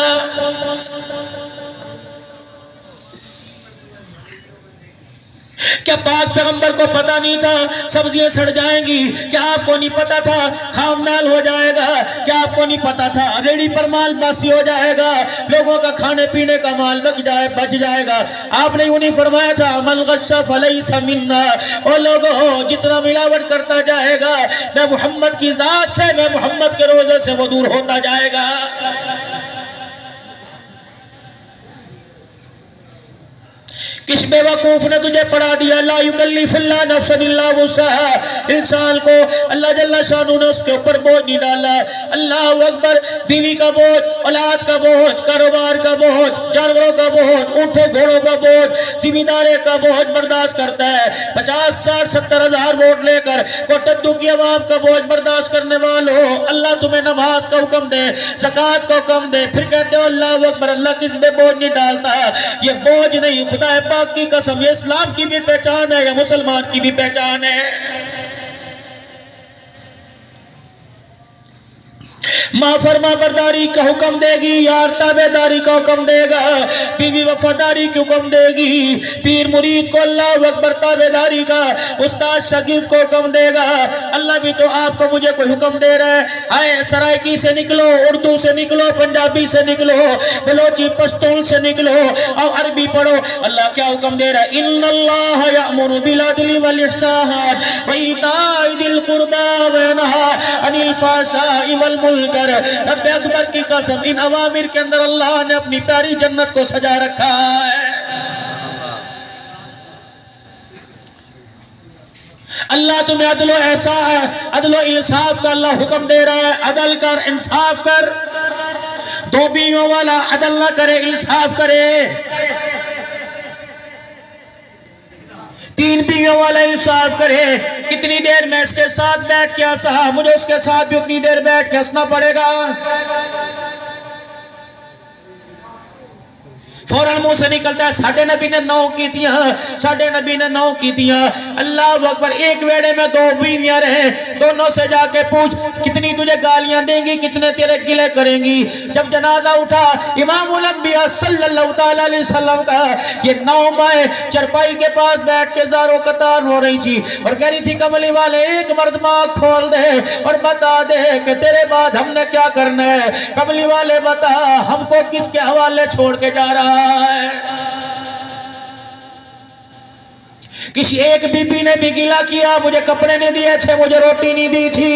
کیا پاک پیغمبر کو پتا نہیں تھا سبزیاں سڑ جائیں گی؟ کیا آپ کو نہیں پتا تھا خام مال ہو جائے گا؟ کیا آپ کو نہیں پتا تھا ریڑی پر مال باسی ہو جائے گا، لوگوں کا کھانے پینے کا مال بچ جائے گا؟ آپ نے یوں نہیں فرمایا تھا من غش فلیس منا؟ او لوگوں جتنا ملاوٹ کرتا جائے گا میں محمد کی ذات سے، میں محمد کے روزے سے وہ دور ہوتا جائے گا۔ کس بے وقوف نے تجھے پڑھا دیا لا یکلف اللہ نفسا الا وسعها؟ انسان کو اللہ جل شانہ نے اس کے اوپر بوجھ نہیں ڈالا۔ اللہ اکبر، بیوی کا بوجھ، اولاد کا بوجھ، کاروبار کا بوجھ، جانوروں کا بوجھ، اونٹوں گھوڑوں کا بوجھ، ذمہ داری کا بوجھ برداشت کرتا ہے۔ 50 60 70 ہزار ووٹ لے کر کوٹدو کی عوام کا بوجھ برداشت کرنے والوں، اللہ تمہیں نماز کا حکم دے، زکوٰۃ کا حکم دے، پھر کہتے ہو اللہ اکبر، اللہ کس پہ بوجھ نہیں ڈالتا؟ یہ بوجھ نہیں، خدا پاک کی قسم، یہ اسلام کی بھی پہچان ہے، یا مسلمان کی بھی پہچان ہے۔ ماں فرما برداری کا حکم دے گی، یار تابع داری کا حکم دے گا، بیوی وفاداری کی حکم دے گی، پیر مرید کو اللہ اکبر تابع داری کا، استاد شاگرد کو حکم دے گا۔ اللہ بھی تو آپ کو مجھے کوئی حکم دے رہا ہے، آئے سرائکی سے نکلو، اردو سے نکلو، پنجابی سے نکلو، بلوچی پشتون سے نکلو اور عربی پڑھو۔ اللہ کیا حکم دے رہا ہے؟ ان اللہ یأمر بالعدل والاحسان وایتاء ذی القربی وینہی عن الفحشاء والمنکر۔ رب اکبر کی قسم، ان اوامر کے اندر اللہ نے اپنی پیاری جنت کو سجا رکھا ہے۔ اللہ تمہیں عدل و انصاف کا اللہ حکم دے رہا ہے، عدل کر، انصاف کر۔ 2 بیویوں والا عدل نہ کرے، انصاف کرے۔ 3 بیویوں والا انصاف کرے۔ کتنی دیر میں اس کے ساتھ بیٹھ کے ہنسا، مجھے اس کے ساتھ بھی اتنی دیر بیٹھ کے ہنسنا پڑے گا۔ فوراً منہ سے نکلتا ہے ساڈے نبی نے 9 کی تیاں، ساڈے نبی نے 9 کی تیاں۔ اللہ اکبر، ایک ویڑے میں 2 بیویاں رہیں، دونوں سے جا کے پوچھ کتنی تجھے گالیاں دیں گی، کتنے تیرے گلے کریں گی۔ جب جنازہ اٹھا امام الانبیاء صلی اللہ تعالی علیہ وسلم کا، یہ 9 مائیں چرپائی کے پاس بیٹھ کے زار و قطار رو رہی تھی اور کہہ رہی تھی کملی والے ایک مرتبہ کھول دے اور بتا دے کہ تیرے بعد ہم نے کیا کرنا ہے۔ کملی والے بتا، ہم کو کس کے حوالے چھوڑ کے جا رہا ہے؟ کسی ایک بی بی نے بھی گلہ کیا، مجھے کپڑے نہیں دیے تھے، مجھے روٹی نہیں دی تھی۔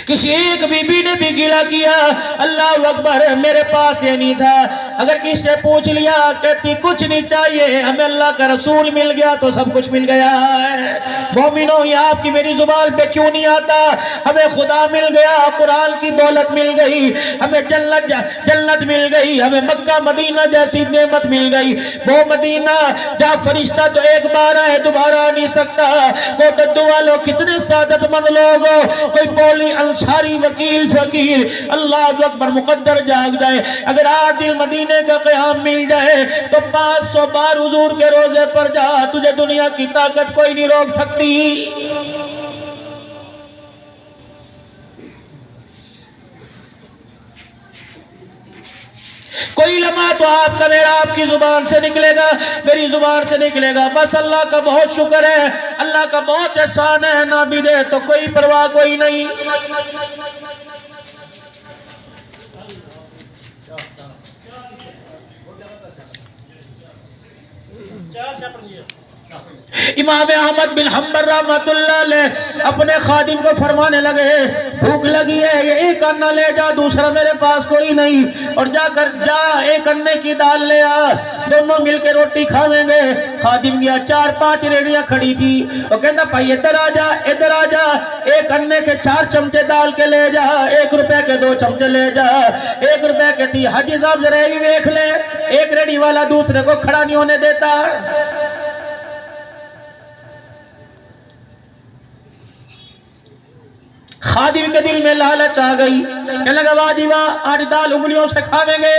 کسی ایک بی بی نے بھی گلہ کیا، اللہ اکبر، میرے پاس یہ نہیں تھا۔ اگر کسی سے پوچھ لیا کہتی کچھ نہیں چاہیے، ہمیں اللہ کا رسول مل گیا تو سب کچھ مل گیا ہے۔ مومنوں، یہ آپ کی میری زبان پہ کیوں نہیں آتا؟ ہمیں خدا مل گیا، قرآن کی دولت مل گئی، ہمیں جنت مل گئی، ہمیں مکہ مدینہ جیسی نعمت مل گئی۔ وہ مدینہ جہاں فرشتہ تو ایک بار آئے دوبارہ آ نہیں سکتا۔ کوٹدو والوں کتنے سعادت مند لوگ ہو، کوئی پولی انصاری وکیل فقیر، اللہ اکبر، مقدر جاگ جائے۔ اگر 8 دن مدینے کا قیام مل جائے تو 500 بار حضور کے روزے پر جا، تجھے دنیا کی طاقت کوئی نہیں روک سکتی۔ کوئی لمحہ تو آپ کا میرا آپ کی زبان سے نکلے گا، میری زبان سے نکلے گا، بس اللہ کا بہت شکر ہے، اللہ کا بہت احسان ہے، نہ بھی دے تو کوئی پرواہ کوئی نہیں۔ امام احمد بن حنبل رحمۃ اللہ علیہ اپنے خادم کو فرمانے لگے بھوک لگی ہے یہ ایک انا لے جا دوسرا میرے پاس کوئی نہیں اور جا ایک انے کی دال لے آ دونوں مل کے روٹی کھاویں گے خادم گیا 4-5 ریڑیاں کھڑی تھی وہ کہتا بھائی ادھر آ جا ایک انے کے 4 چمچے ڈال کے لے جا 1 روپے کے 2 چمچے لے جا 1 روپے کے تھی حاجی صاحب ذرا بھی دیکھ لے ایک ریڑی والا دوسرے کو کھڑا نہیں ہونے دیتا خادم کے دل میں لالچ آ گئی کہنے لگا واہ جی واہ آج دال انگلیوں سے کھاویں گے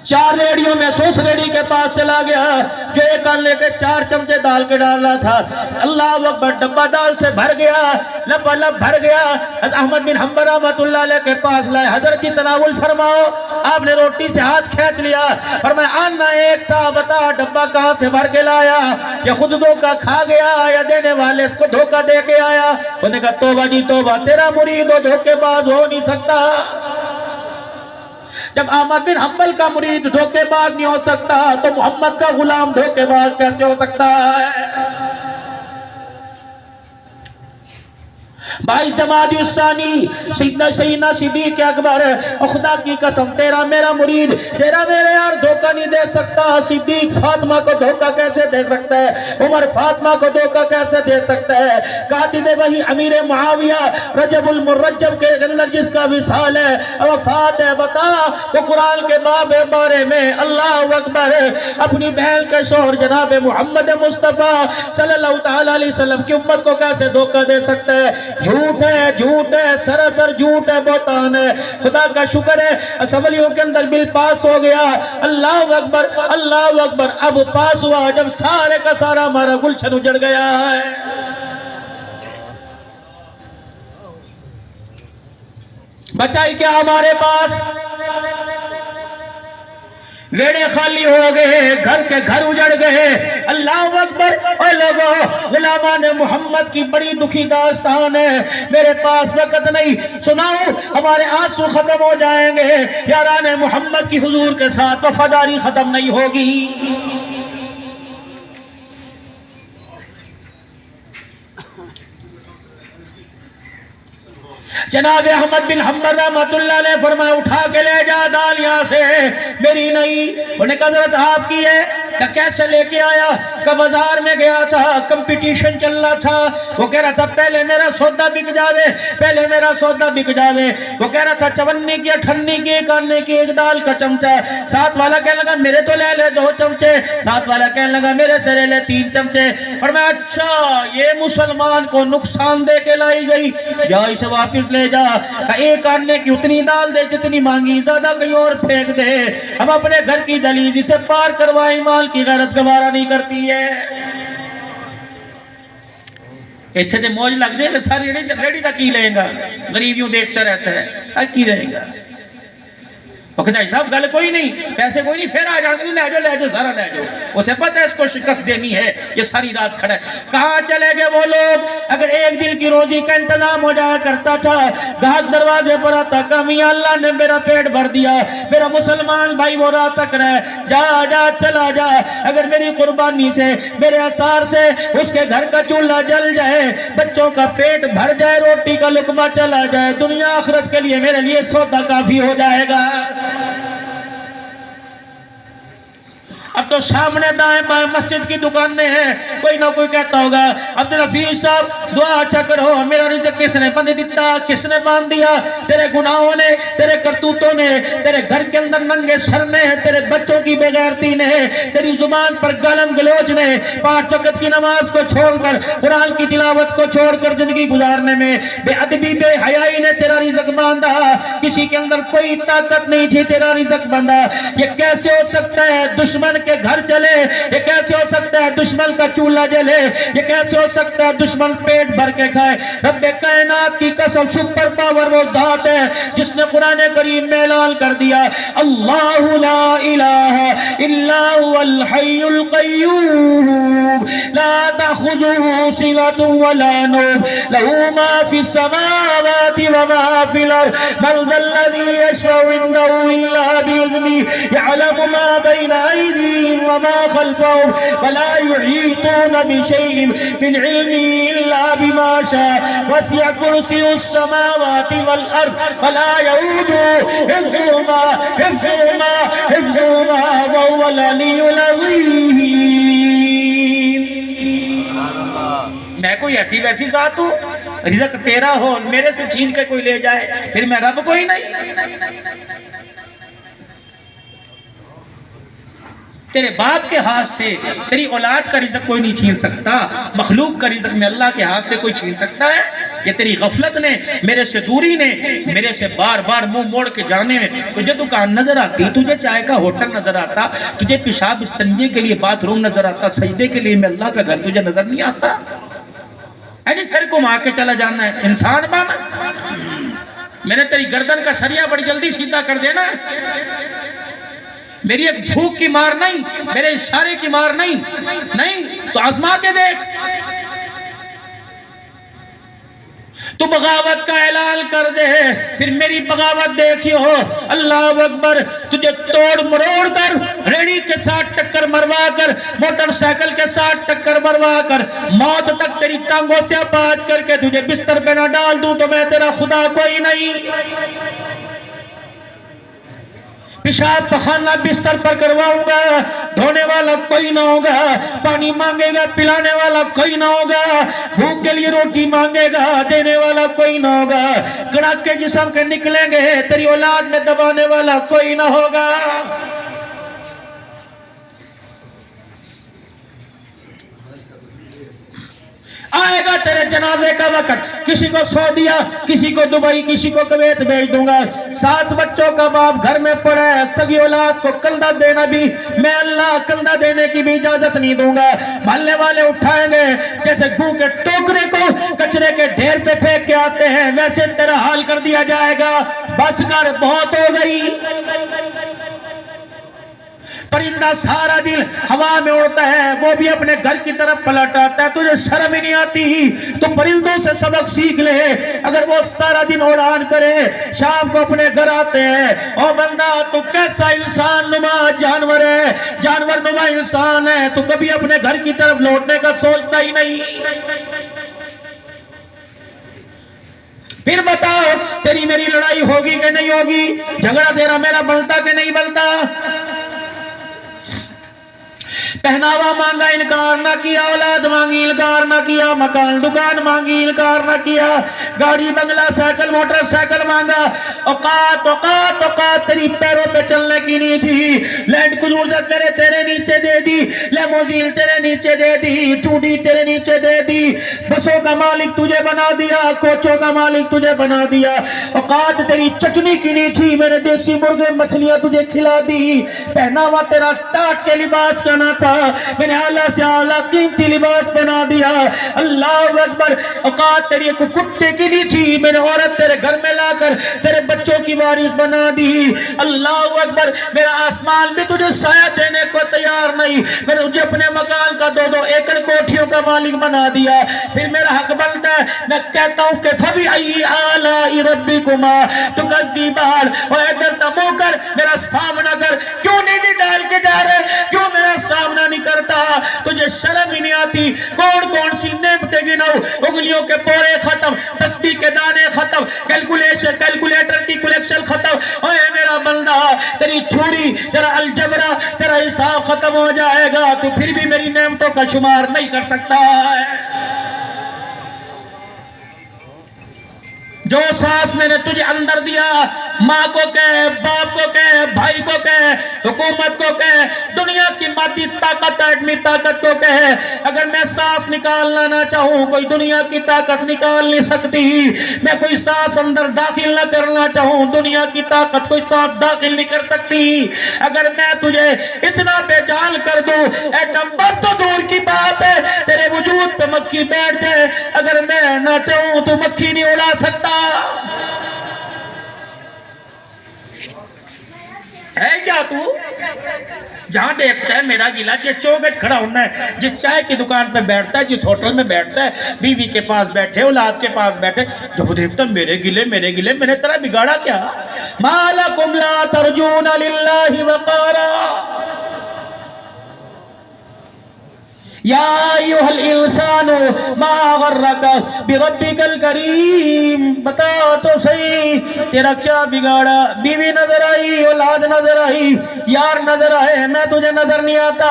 4 ریڑیوں میں سوس ریڑی کے پاس چلا گیا جو ایک لے کے 4 چمچے ڈال کے ڈال رہا تھا اللہ اکبر ڈبہ دال سے بھر گیا لب بھر گیا حضرت احمد بن حنبل رحمۃ اللہ علیہ کے پاس لائے حضرت جی تناول فرماؤ آپ نے روٹی سے ہاتھ کھینچ لیا فرمایا آنا ایک تھا بتا ڈبہ کہاں سے بھر کے لایا یا خود دھوکہ کھا گیا یا دینے والے اس کو دھوکہ دے کے آیا انہوں نے کہا توبہ جی توبہ تیرا مرید و دھوکے باز ہو نہیں سکتا جب احمد بن حنبل کا مرید دھوکے باز نہیں ہو سکتا تو محمد کا غلام دھوکے باز کیسے ہو سکتا ہے بھائی جماعت الثانی سیدنا صدیق اکبر اور خدا کی قسم تیرا میرا مرید تیرا میرے یار دھوکہ نہیں دے سکتا صدیق فاطمہ کو دھوکہ کیسے دے سکتا ہے عمر فاطمہ کو دھوکہ کیسے دے سکتا ہے کاتب وحی امیر معاویہ رجب المرجب کے اندر جس کا وصال ہے وفات ہے بتا وہ قرآن کے بارے میں اللہ اکبر اپنی بہن کے شوہر جناب محمد مصطفیٰ صلی اللہ تعالیٰ علیہ وسلم کی امت کو کیسے دھوکہ دے سکتا ہے جھوٹ ہے سراسر جھوٹ ہے بہتان ہے خدا کا شکر ہے اسمبلیوں کے اندر بل پاس ہو گیا اللہ اکبر اب پاس ہوا جب سارے کا سارا ہمارا گلشن اجڑ گیا ہے بچائی کیا ہمارے پاس ویڑے خالی ہو گئے گھر کے گھر اجڑ گئے اللہ اکبر اور لوگوں غلامان محمد کی بڑی دکھی داستان ہے میرے پاس وقت نہیں سناؤ ہمارے آنسو ختم ہو جائیں گے یاران محمد کی حضور کے ساتھ وفاداری ختم نہیں ہوگی جناب احمد بن حنبل رحمۃ اللہ علیہ فرمایا اٹھا کے لے جا دال یہاں سے میری نہیں انہوں نے کہا حضرت آپ کی ہے کہ کیسے لے کے آیا کہ بازار میں گیا تھا کمپٹیشن چل رہا تھا وہ کہہ رہا تھا پہلے میرا سودا بک جاوے وہ کہہ رہا تھا 54 کی 58 کی 1 آنے کی 1 دال کا چمچہ ساتھ والا کہنے لگا میرے تو لے لے 2 چمچے ساتھ والا کہنے لگا میرے سے لے لے 3 چمچے فرمایا اچھا یہ مسلمان کو نقصان دے کے لائی گئی جا اسے واپس لے جا کہ 1 آنے کی اتنی دال دے جتنی مانگی زیادہ کہیں اور پھینک دے ہم اپنے گھر کی دلیز اسے پار کروائیں مال کی غیرت گوارا نہیں کرتی ہے ایتھے دے موج لگ دے کہ ساری ریڑی تک ہی لیں گا غریب یوں دیکھتا رہتا ہے تک ہی رہے گا وہ کہتا ہے صاحب گل کوئی نہیں پیسے کوئی نہیں پھر آ جاؤ لے جاؤ سارا لے جاؤ اسے پتہ ہے اس کو شکست دینی ہے یہ ساری رات کھڑا ہے کہاں چلے گئے وہ لوگ اگر ایک دن کی روزی کا انتظام ہو جایا کرتا تھا گاہک دروازے پر آتا کہ میاں اللہ نے میرا پیٹ بھر دیا میرا مسلمان بھائی وہ رات تک رہے جا چلا جا اگر میری قربانی سے میرے اثار سے اس کے گھر کا چولہا جل جائے بچوں کا پیٹ بھر جائے روٹی کا لقمہ چلا جائے دنیا آخرت کے لیے میرے لیے سودا کافی ہو جائے گا اب تو سامنے دائیں بائیں مسجد کی دکانیں ہیں کوئی نہ کوئی کہتا ہوگا عبدالحفیظ صاحب دعا اچھا کرو میرا رزق کس نے بند دیتا کس نے باندھ دیا تیرے گناہوں نے تیرے کرتوتوں نے تیرے گھر کے اندر ننگے سر نے تیرے بچوں کی بغیرتی نے تیری زبان پر گالم گلوچ نے 5 وقت کی نماز کو چھوڑ کر قرآن کی تلاوت کو چھوڑ کر زندگی گزارنے میں بے ادبی بے حیائی نے تیرا رزق باندھا کسی کے اندر کوئی طاقت نہیں تھی تیرا رزق باندھا یہ کیسے ہو سکتا ہے دشمن کے گھر چلے یہ کیسے ہو سکتا ہے دشمن کا چولہا جلے یہ کیسے ہو سکتا ہے دشمن پیٹ بھر کے کھائے رب کائنات کی قسم سپر پاور وہ ذات ہے جس نے قرآن کریم میں اعلان کر دیا اللہ لا الہ الا هو الحی القیوم لا تأخذه سنة ولا نوم له ما في السماوات وما في الأرض من ذا الذي يشفع عنده إلا بإذنه يعلم ما بين أيديهم أيديهم وما خلفهم ولا يحيطون بشيء من علمه إلا بما شاء وسع كرسيه السماوات والأرض ولا يؤوده حفظهما وهو العلي العظيم. میں کوئی ایسی ویسی ذات ہوں رزق تیرا ہو میرے سے چھین کے کوئی لے جائے پھر میں رب کوئی نہیں. تیرے باپ کے ہاتھ سے تیری اولاد کا رزق کوئی نہیں چھین سکتا. مخلوق کا رزق میں اللہ کے ہاتھ سے کوئی چھین سکتا ہے؟ یہ تیری غفلت نے میرے سے دوری نے میرے سے بار بار منہ موڑ کے جانے میں تجھے دکان نظر آتی تجھے چائے کا ہوٹل نظر آتا تجھے پیشاب استنجے کے لیے باتھ روم نظر آتا سجدے کے لیے میں اللہ کا گھر تجھے نظر نہیں آتا. ایسے سر کو مار کے چلا جانا ہے انسان بانا. میں نے تیری گردن کا سریا بڑی جلدی سیدھا کر دینا ہے. میری ایک بھوک کی مار نہیں میرے اشارے کی مار نہیں تو آزما کے دیکھ. تو بغاوت کا اعلان کر دے پھر میری بغاوت دیکھیو. اللہ اکبر. تجھے توڑ مروڑ کر ریڑی کے ساتھ ٹکر مروا کر موٹر سائیکل کے ساتھ ٹکر مروا کر موت تک تیری ٹانگوں سے اپاج کر کے تجھے بستر پہ نہ ڈال دوں تو میں تیرا خدا کوئی نہیں. پیشاب پخانہ بستر پر کرواؤں گا دھونے والا کوئی نہ ہوگا. پانی مانگے گا پلانے والا کوئی نہ ہوگا. بھوک کے لیے روٹی مانگے گا دینے والا کوئی نہ ہوگا. کڑاکے جسم کے نکلیں گے تیری اولاد میں دبانے والا کوئی نہ ہوگا. آئے گا تیرے جنازے کا وقت کسی کو سعودیہ کسی کو دبئی کسی کو کویت بھیج دوں گا. 7 بچوں کا باپ گھر میں پڑا ہے سگی اولاد کو کندھا دینا بھی میں اللہ کندھا دینے کی بھی اجازت نہیں دوں گا. محلے والے اٹھائیں گے جیسے گوں کے ٹوکرے کو کچرے کے ڈھیر پہ پھینک کے آتے ہیں ویسے تیرا حال کر دیا جائے گا. بس کر بہت ہو گئی. پرندہ سارا دن ہوا میں اڑتا ہے وہ بھی اپنے گھر کی طرف پلٹ آتا ہے تجھے شرم ہی نہیں آتی. تو پرندوں سے سبق سیکھ لے. اگر وہ سارا دن اڑان کرے شام کو اپنے گھر آتے ہیں او بندہ تو کیسا انسان نما جانور ہے جانور نما انسان ہے تو کبھی اپنے گھر کی طرف لوٹنے کا سوچتا ہی نہیں. پھر بتاؤ تیری میری لڑائی ہوگی کہ نہیں ہوگی جھگڑا تیرا میرا بلتا کہ نہیں بلتا. پہناوا مانگا انکار نہ کیا اولاد مانگی انکار نہ کیا مکان دکان مانگی انکار نہ کیا گاڑی بنگلہ سائیکل موٹر سائیکل مانگا. اوقات اوقات اوقات تیری پیروں پہ چلنے کی نہیں تھی. لینڈ کروزر میرے تیرے نیچے دے دی لیموزین تیرے نیچے دے دی ٹوڈی تیرے نیچے دے دی بسوں کا مالک تجھے بنا دیا کوچوں کا مالک تجھے بنا دیا. اوقات تیری چٹنی کی نہیں تھی میں نے دیسی مرغے مچھلیاں تجھے کھلا دی. پہناوا تیرا ٹاٹ کے لباس کا نہ تھا میں نے اعلیٰ سے اعلیٰ قیمتی لباس بنا دیا. اللہ اکبر. اوقات تیری ایک کتے کی نہیں تھی میں نے عورت تیرے گھر میں لا کر تیرے بچوں کی وارث بنا دی. اللہ اکبر. میرا آسمان بھی تجھے سایہ دینے کو تیار نہیں میں نے تجھے اپنے مکان کا 2-2 ایکڑ کوٹھیوں کا مالک بنا دیا. پھر میرا حق بنتا ہے میں کہتا ہوں کہ فبی ای آلاء ربکما تکذبان. اور ادھر تمو کر میرا سامنا کر. کیوں نہیں ڈال کے جا رہے کیوں میرا سامنا نہیں کرتا تجھے شرم ہی نہیں آتی. کون سی نعمتیں گناؤ انگلیوں کے پورے ختم تسبیح کے دانے ختم کیلکولیٹر کی کلیکشن ختم. اوے میرا بندہ تیری تھوڑی تیرا الجبرا تیرا حساب ختم ہو جائے گا تو پھر بھی میری نعمتوں کا شمار نہیں کر سکتا ہے. جو سانس میں نے تجھے اندر دیا ماں کو کہے باپ کو کہے بھائی کو کہے حکومت کو کہے دنیا کی مادی طاقت ایٹمی طاقت کو کہے اگر میں سانس نکالنا نہ چاہوں کوئی دنیا کی طاقت نکال نہیں سکتی. میں کوئی سانس اندر داخل نہ کرنا چاہوں دنیا کی طاقت کوئی سانس داخل نہیں کر سکتی. اگر میں تجھے اتنا بے جان کر دوں ایٹم بم تو دور کی بات ہے تیرے وجود پہ مکھی بیٹھ جائے اگر میں نہ چاہوں تو مکھی نہیں اڑا سکتا. ہے کیا تو جہاں دیکھتا ہے میرا گلا جس چوکٹ کھڑا ہونا ہے جس چائے کی دکان پہ بیٹھتا ہے جس ہوٹل میں بیٹھتا ہے بیوی کے پاس بیٹھے اولاد کے پاس بیٹھے جب وہ دیکھتا ہے میرے گلے میں نے تیرا بگاڑا کیا. ما لکم لا ترجون للہ وقارا. یا ایھا الانسان ما غرک بربک الکریم، بتا تو صحیح تیرا کیا بگاڑا؟ بیوی نظر آئی، اولاد نظر آئی، یار نظر آئے، میں تجھے نظر نہیں آتا؟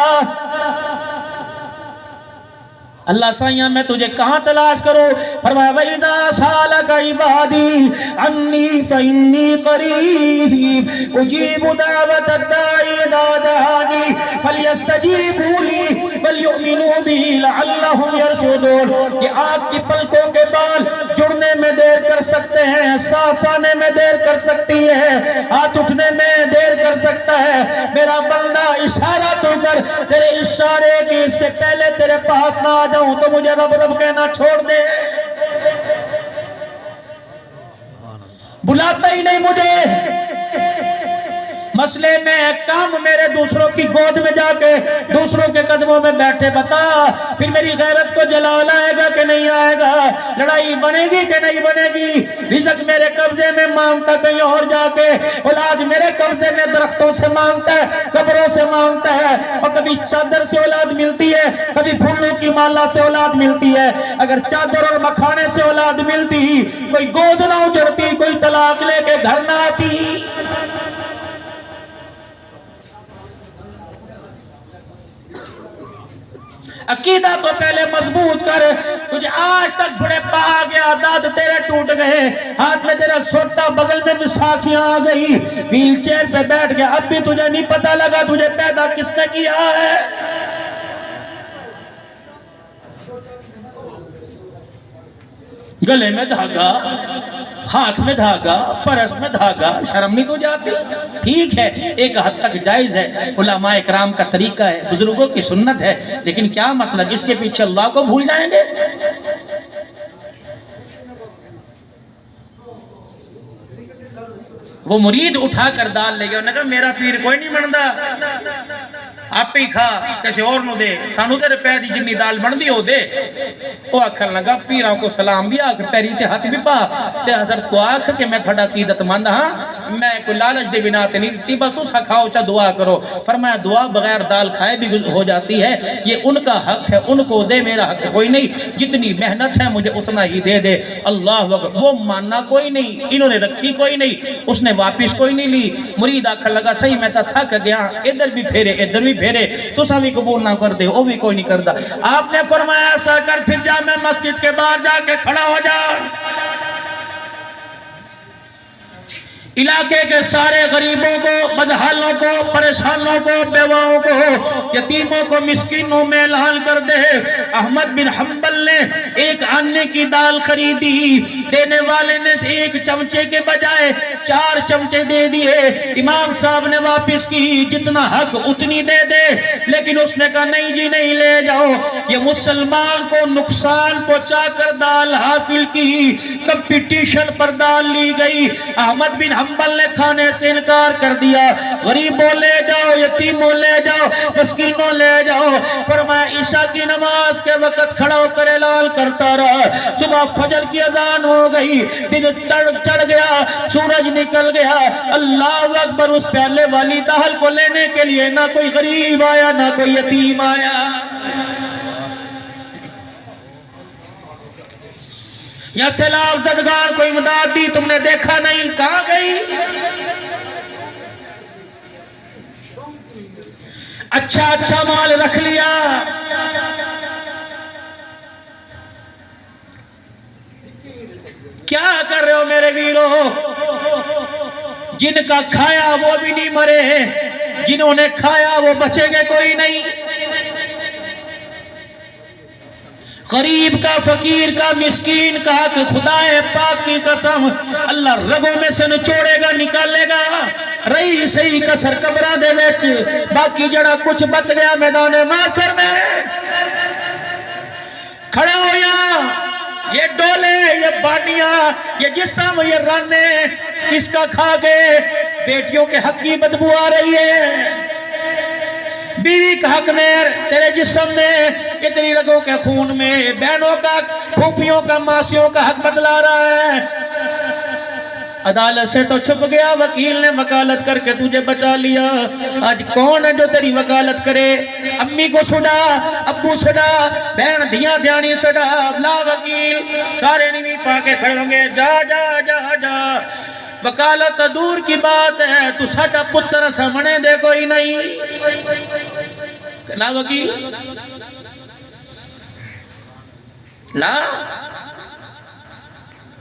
اللہ سائیاں میں تجھے کہاں تلاش کرو؟ فرمایا وَإِذَا سَأَلَكَ عِبَادِي عَنِّي فَإِنِّي قَرِيبٌ أُجِيبُ دَعْوَةَ الدَّاعِ إِذَا دَعَانِ فَلْيَسْتَجِيبُوا لِي وَلْيُؤْمِنُوا بِهِ لَعَلَّهُمْ يَرْشُدُونَ۔ یہ آگ کی پلکوں کے بال جڑنے میں دیر کر سکتے ہیں، سانس آنے میں دیر کر سکتی ہے، ہاتھ اٹھنے میں دیر کر سکتا ہے، میرا بندہ اشارہ تو کر، تیرے اشارے کی اس سے پہلے تیرے پاس نہ آ جاؤں تو مجھے رب رب کہنا چھوڑ دے۔ بلاتا ہی نہیں مجھے، مسئلے میں کام میرے دوسروں کی گود میں جا کے دوسروں کے قدموں میں بیٹھے، بتا پھر میری غیرت کو جلال آئے گا کہ نہیں آئے گا؟ لڑائی بنے گی کہ نہیں بنے گی؟ رزق میرے قبضے میں مانگتا کہیں اور جا کے، اولاد میرے قبضے میں درختوں سے مانگتا ہے، قبروں سے مانگتا ہے، اور کبھی چادر سے اولاد ملتی ہے، کبھی پھولوں کی مالا سے اولاد ملتی ہے۔ اگر چادر اور مکھانے سے اولاد ملتی، کوئی گود نہ اجڑتی، کوئی طلاق لے کے گھر نہ آتی۔ عقیدہ تو پہلے مضبوط کر، تجھے آج تک بڑے پا آ گیا، دانت تیرے ٹوٹ گئے، ہاتھ میں تیرا سوٹا، بغل میں مساکیاں آ گئی، ویل چیئر پہ بیٹھ گیا، اب بھی تجھے نہیں پتا لگا تجھے پیدا کس نے کیا ہے؟ گلے میں دھاگا، ہاتھ میں دھاگا، پرس میں دھاگا، شرم نہیں تو جاتی؟ ٹھیک ہے، ایک حد تک جائز ہے، علماء اکرام کا طریقہ ہے، بزرگوں کی سنت ہے، لیکن کیا مطلب اس کے پیچھے اللہ کو بھول جائیں گے؟ وہ مرید اٹھا کر دال لے گیا، انہوں نے کہا میرا پیر کوئی نہیں بندا، آپ ہی کھا کسی اور نو دے، سانو تیرے پیر دی جنی دال بن دی ہو دے۔ وہ آکھن لگا پیروں کو سلام بھی آکھ، پیری تے ہاتھ بھی پا، تے حضرت کو آکھ کہ میں تھوڑا عقیدت مند ہاں، میں کوئی لالچ دے بنا تے نہیں دیتی، بس تو کھاؤ چا دعا کرو۔ فرمایا دعا بغیر دال کھائے بھی ہو جاتی ہے، یہ ان کا حق ہے، ان کو دے، میرا حق کوئی نہیں، جتنی محنت ہے مجھے اتنا ہی دے دے۔ اللہ اکبر، وہ ماننا کوئی نہیں، انہوں نے رکھی کوئی نہیں، اس نے واپس کوئی نہیں لی۔ مرید آکھن لگا صحیح میں تا تھک گیا، ادھر بھی پھیرے ادھر بھی پھیرے، تو سا بھی قبول نہ کر دے، وہ بھی کوئی نہیں کرتا۔ آپ نے فرمایا ایسا کر، پھر جا میں مسجد کے باہر جا کے کھڑا ہو جا، علاقے کے سارے غریبوں کو، بدحالوں کو، پریشانوں کو، بیواؤں کو، یتیموں کو، مسکینوں میں اعلان کر دے۔ احمد بن حنبل نے ایک آنے کی دال خریدی، دینے والے نے ایک چمچے کے بجائے 4 چمچے دے دیے، امام صاحب نے واپس کی، جتنا حق اتنی دے دے، لیکن اس نے کہا نہیں جی نہیں، لے جاؤ، یہ مسلمان کو نقصان پہنچا کر دال حاصل کی، کمپٹیشن پر دال لی گئی۔ احمد بن حنبل نے کھانے سے انکار کر دیا، غریبوں لے جاؤ، یتیموں لے جاؤ، مسکینوں لے جاؤ۔ فرمایا عشاء کی نماز کے وقت کھڑا ہو کر اعلان کرتا رہا، صبح فجر کی اذان ہو گئی، دن چڑھ گیا، سورج نکل گیا، اللہ اکبر، اس پہلے والی دال کو لینے کے لیے نہ کوئی غریب آیا نہ کوئی یتیم آیا۔ یا سیلاب زدگار کو امداد دی، تم نے دیکھا نہیں، کہاں گئی؟ اچھا مال رکھ لیا، کیا کر رہے ہو میرے ویرو؟ جن کا کھایا وہ بھی نہیں مرے، جنہوں نے کھایا وہ بچے گے کوئی نہیں۔ غریب کا، فقیر کا، مسکین کا حق خدا پاک کی قسم اللہ رگوں میں سے نچوڑے گا، نکالے گا۔ رہی صحیح کسر قبرہ دے وچ، باقی جڑا کچھ بچ گیا میدان معاشر میں۔ کھڑا ہو یا یہ ڈولے، یہ باڈیاں، یہ جسم، یہ رانے کس کا کھا کے بیٹیوں کے حق کی بدبو آ رہی ہے، بیوی کا حق میں، تیرے جسم میں، کتنی رگوں کے خون میں، بہنوں کا، پھوپھیوں کا، ماسیوں کا حق بدلا رہا ہے۔ عدالت سے تو چھپ گیا، وکیل نے وکالت کر کے تجھے بچا لیا، آج کون ہے جو تیری وکالت کرے؟ امی کو سنا، ابو سنا، بہن دھیاں دھیانی سنا، لا وکیل، سارے نیوی پا کے کھڑے ہوں گے، جا جا جا جا، وکالت دور کی بات ہے، تو ساٹا پتر سامنے دے کوئی نہیں، لا وکیل، لا۔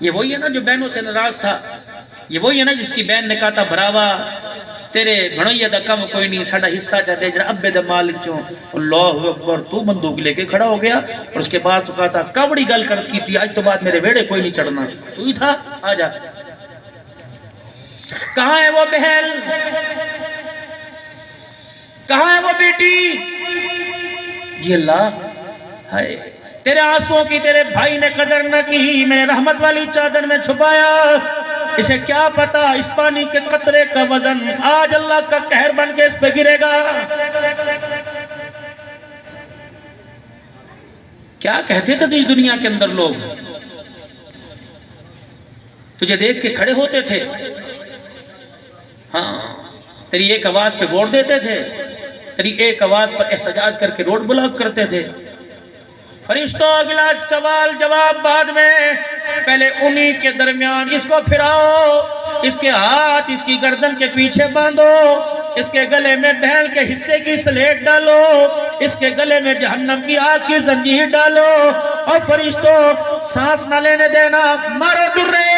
یہ وہی ہے نا جو بہنوں سے ناراض تھا، یہ وہی ہے نا جس کی بہن نے کہا تھا بھراوا تیرے بھڑویا دا کم کوئی نہیں، ساڑھا حصہ چاہتے جرا ابے دا مالک چوں، اللہ اکبر، تو بندوق لے کے کھڑا ہو گیا، اور اس کے بعد تو کہا تھا کبڑی گل کرت کی تھی، آج تو بعد میرے بیڑے کوئی نہیں چڑھنا، تو ہی تھا، آ جا۔ کہاں ہے وہ بہن؟ کہاں ہے وہ بیٹی؟ جی اللہ، ہائے تیرے آنسوں کی تیرے بھائی نے قدر نہ کی، میں نے رحمت والی چادر میں چھپایا، اسے کیا پتا اس پانی کے قطرے کا وزن آج اللہ کا قہر بن کے اس پہ گرے گا۔ کیا کہتے تھے تجھ دنیا کے اندر لوگ؟ تجھے دیکھ کے کھڑے ہوتے تھے، ہاں تیری ایک آواز پہ ووٹ دیتے تھے، تیری ایک آواز پر احتجاج کر کے روڈ بلاک کرتے تھے۔ فرشتوں اگلا سوال جواب بعد میں، پہلے انہی کے درمیان اس کو پھراؤ، اس کے ہاتھ اس کی گردن کے پیچھے باندھو، اس کے گلے میں بہن کے حصے کی سلیٹ ڈالو، اس کے گلے میں جہنم کی آگ کی زنجیر ڈالو، اور فرشتوں سانس نہ لینے دینا، مارو درے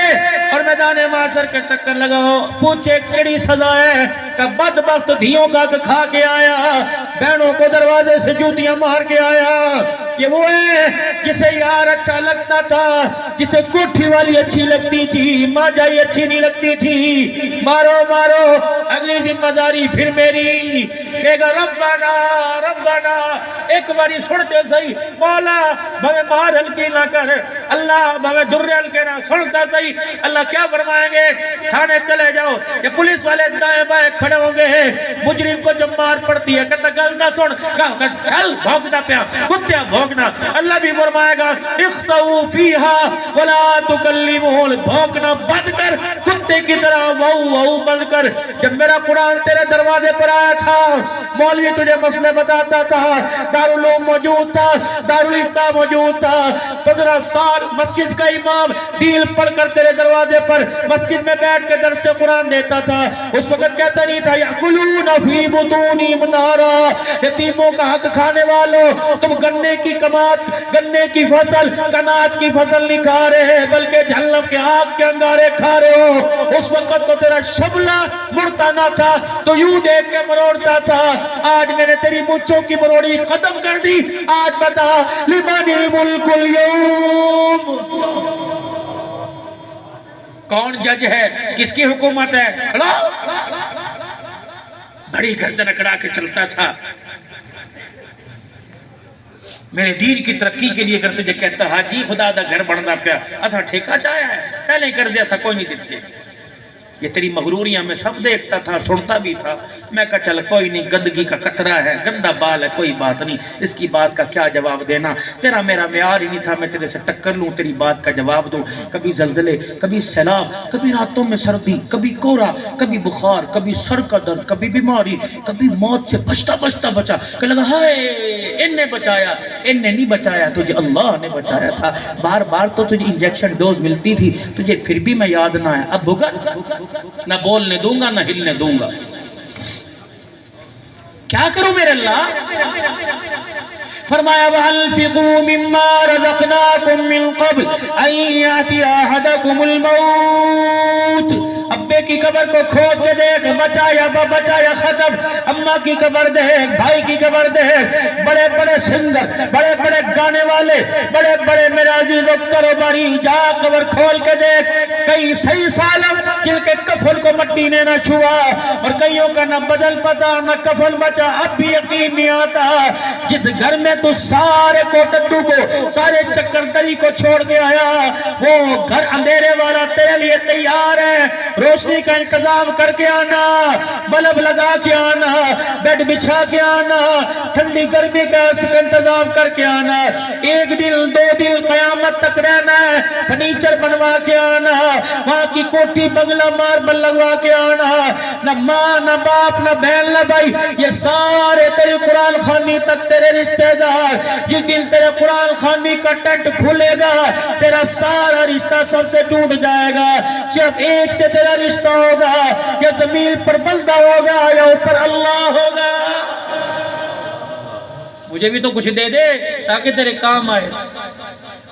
اور میدان معاشر کے چکر لگاؤ، پوچھے کڑی سزا ہے کہ بدبخت دھیوں کا کھا کے آیا، بہنوں کو دروازے سے جوتیاں مار کے آیا۔ یہ وہ ہے جسے یار اچھا لگتا تھا، جسے کوٹھی والی اچھی لگتی تھی، ماں جائی اچھی نہیں لگتی تھی، مارو مارو، اگلی ذمہ داری پھر میری، کہے گا ربنا ربنا، ایک باری سنتے صحیح، مولا بھویں مار ہلکی نہ کر، اللہ بھویں درے ہلکے نہ، سنتا صحیح، اللہ کیا فرمائیں گے؟ تھانے چلے جاؤ، یہ پولیس والے دائیں بائیں کھڑے ہوں گے، مجرم کو جب مار پڑتی ہے کہتا گل نہ سن، کہا چل بھوگنا پیا، کتیا بھوگنا، اللہ بھی فرمائے گا اخسؤ فیہا ولا تکلمون، بھوگنا بند کر، کتے کی طرح وہو وہو بند کر۔ جب میرا قرآن تیرے دروازے پر آیا تھا، مولوی تجھے مسئلے بتاتا تھا، دارالعلوم موجود تھا، دارالفتاء موجود تھا، 15 سال مسجد کا امام ڈیل پڑھ کر تیرے دروازے پر مسجد میں بیٹھ کے درس قرآن دیتا تھا، اس وقت کہتا نہیں تھا یأکلون فی بطونہم نارا، یتیموں کا حق کھانے والوں، تم گنے کی کمات، گنے کی فصل، کناج کی فصل نہیں کھا رہے بلکہ جہنم کے آگ کے انگارے کھا رہے ہو۔ اس وقت تو تیرا شبلہ مڑتا نہ تھا، تو یوں دیکھ کے مروڑتا تھا، آج میں نے تیری مچھوں کی مروڑی ختم کر دی، آج بتا لمن الملک اليوم، کون جج ہے، کس کی حکومت ہے؟ کھڑا بڑی گردن اکڑا کے چلتا تھا، میرے دین کی ترقی کے لیے اگر تجھے کہتا حاجی خدا دا گھر بڑھنا پیا، اسا ٹھیکہ چاہیا ہے، پہلے ہی قرضے ایسا کوئی نہیں دیتے۔ یہ تیری مغروریاں میں سب دیکھتا تھا، سنتا بھی تھا، میں کہا چل کوئی نہیں، گندگی کا قطرہ ہے، گندہ بال ہے، کوئی بات نہیں، اس کی بات کا کیا جواب دینا، تیرا میرا معیار ہی نہیں تھا میں تیرے سے ٹکر لوں، تیری بات کا جواب دوں، کبھی زلزلے، کبھی سیلاب، کبھی راتوں میں سردی، کبھی کورا، کبھی بخار، کبھی سر کا درد، کبھی بیماری، کبھی موت سے بچتا بچتا بچا، کہ لگا ہائے ان نے بچایا، ان نے نہیں بچایا، تجھے اللہ نے بچایا تھا، بار بار تو تجھے انجیکشن ڈوز ملتی تھی، تجھے پھر بھی میں یاد نہ ہے، اب بھگت نہ بولنے دوں گا نہ ہلنے دوں گا، کیا کروں میرے اللہ؟ فرمایا وَأَنفِقُوا مِمَّا رَزَقْنَاكُم مِّن قَبْلِ أَن يَأْتِيَ أَحَدَكُمُ الْمَوْتُ، ابے کی قبر کو کھود کے دیکھ، بچایا بچایا ختم، اماں کی قبر دیکھ، بھائی کی قبر دیکھ، بڑے بڑے سنگر، بڑے بڑے گانے والے، بڑے بڑے میرے عزیزوں کاروباری، جا قبر کھول کے دیکھ، کئی صحیح سالم جن کے کفن کو مٹی نے نہ چھوا، اور کئیوں کا نہ بدل پتا نہ کفن بچا، اب بھی یقین نہیں آتا، جس گھر میں تو سارے کو ٹڈو کو، سارے چکر دری کو چھوڑ کے آیا، وہ گھر اندھیرے والا تیرے لیے تیار ہے، روشنی کا انتظام کر کے آنا، بلب لگا کے آنا، بیڈ بچھا کے آنا، ٹھنڈی گرمی کا انتظام کر کے آنا، ایک دن دو دن قیامت تک رہنا ہے، فرنیچر بنوا کے آنا، وہاں کی کوٹھی بگڑی بنگلہ ماربل لگوا کے آنا، نہ ماں نہ باپ نہ بہن نہ بھائی، یہ سارے تیری قرآن خوانی تک تیرے رشتہ دار. جس دن تیرے قرآن خوانی کا ٹنٹ کھلے گا تیرا سارا رشتہ سب سے ٹوٹ جائے گا. صرف ایک سے تیرا رشتہ ہوگا، یا زمین پر بندہ ہوگا یا اوپر اللہ ہوگا. مجھے بھی تو کچھ دے دے تاکہ تیرے کام آئے.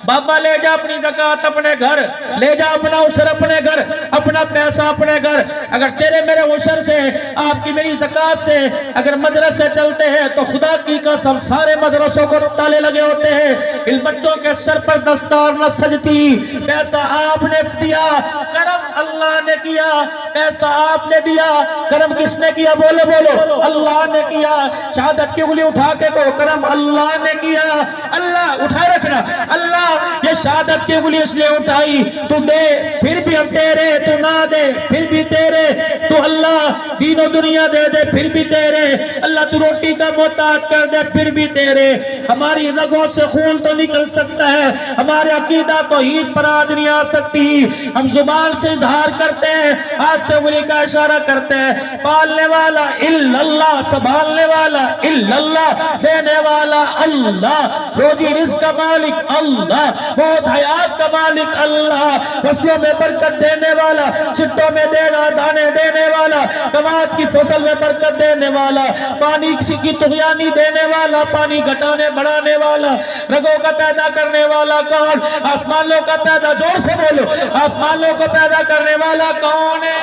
بابا لے جا اپنی زکاة اپنے گھر، لے جا اپنا عشر اپنے گھر، اپنا پیسہ اپنے گھر. اگر تیرے میرے عشر سے، آپ کی میری زکاة سے اگر مدرسے چلتے ہیں تو خدا کی قسم سارے مدرسوں کو تالے لگے ہوتے ہیں. ان بچوں کے سر پر دستار نہ سجتی. پیسہ آپ نے دیا، کرم اللہ نے کیا. پیسہ آپ نے دیا، کرم کس نے کیا؟ بولو بولو، اللہ نے کیا. شہادت کی انگلی اٹھا کے کو کرم اللہ نے کیا. اللہ اٹھائے رکھنا. اللہ یہ شہادت کی انگلی اس لیے اٹھائی، تو دے پھر بھی ہم تیرے، تو نہ دے پھر بھی تیرے. تو اللہ دین و دنیا دے دے پھر بھی تیرے. اللہ تو روٹی کا محتاج کر دے پھر بھی تیرے. ہماری رگوں سے خون تو نکل سکتا ہے، ہمارے عقیدہ توحید پر آج نہیں آ سکتی. ہم زبان سے اظہار کرتے ہیں، ہاتھ سے انگلی کا اشارہ کرتے ہیں. پالنے والا الا اللہ، سنبھالنے والا الا اللہ، دینے والا اللہ، روزی رزق کا مالک اللہ، موت حیات کا مالک اللہ، فصلوں میں برکت دینے والا، چھٹوں میں دینا دانے دینے والا، کماد کی فصل میں برکت دینے والا، پانی کی طغیانی دینے والا، پانی گھٹانے بڑھانے والا، رگوں کا پیدا کرنے والا کون؟ آسمانوں کا پیدا، زور سے بولو، آسمانوں کو پیدا کرنے والا کون ہے؟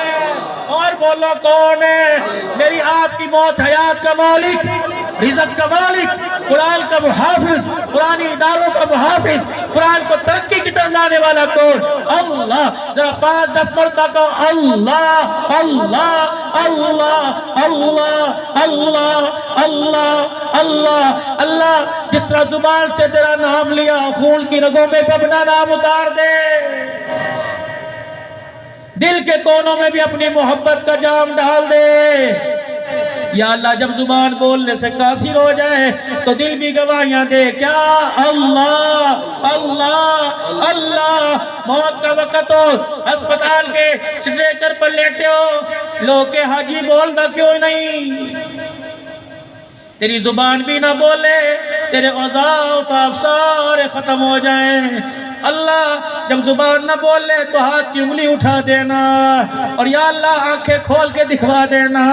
اور بولو کون ہے؟ میری آپ کی موت حیات کا مالک، رزق کا مالک، قرآن کا محافظ، قرآنی اداروں کا محافظ، قرآن کو ترقی کی طرف لانے والا کون؟ اللہ. ذرا 5-10 مرتبہ کہو اللہ اللہ اللہ اللہ اللہ اللہ اللہ اللہ. جس طرح زبان سے تیرا نام لیا، خون کی رگوں میں اپنا نام اتار دے. دل کے کونوں میں بھی اپنی محبت کا جام ڈال دے. یا اللہ جب زبان بولنے سے قاصر ہو جائے تو دل بھی گواہیاں دے. کیا اللہ اللہ اللہ. موت کا وقت ہو، ہسپتال کے اسٹریچر پر لیٹے ہو، لوگ کہ حاجی بول دا کیوں نہیں؟ تیری زبان بھی نہ بولے، تیرے اعضاء سارے ختم ہو جائیں. اللہ جب زبان نہ بولے تو ہاتھ کی انگلی اٹھا دینا، اور یا اللہ آنکھیں کھول کے دکھوا دینا.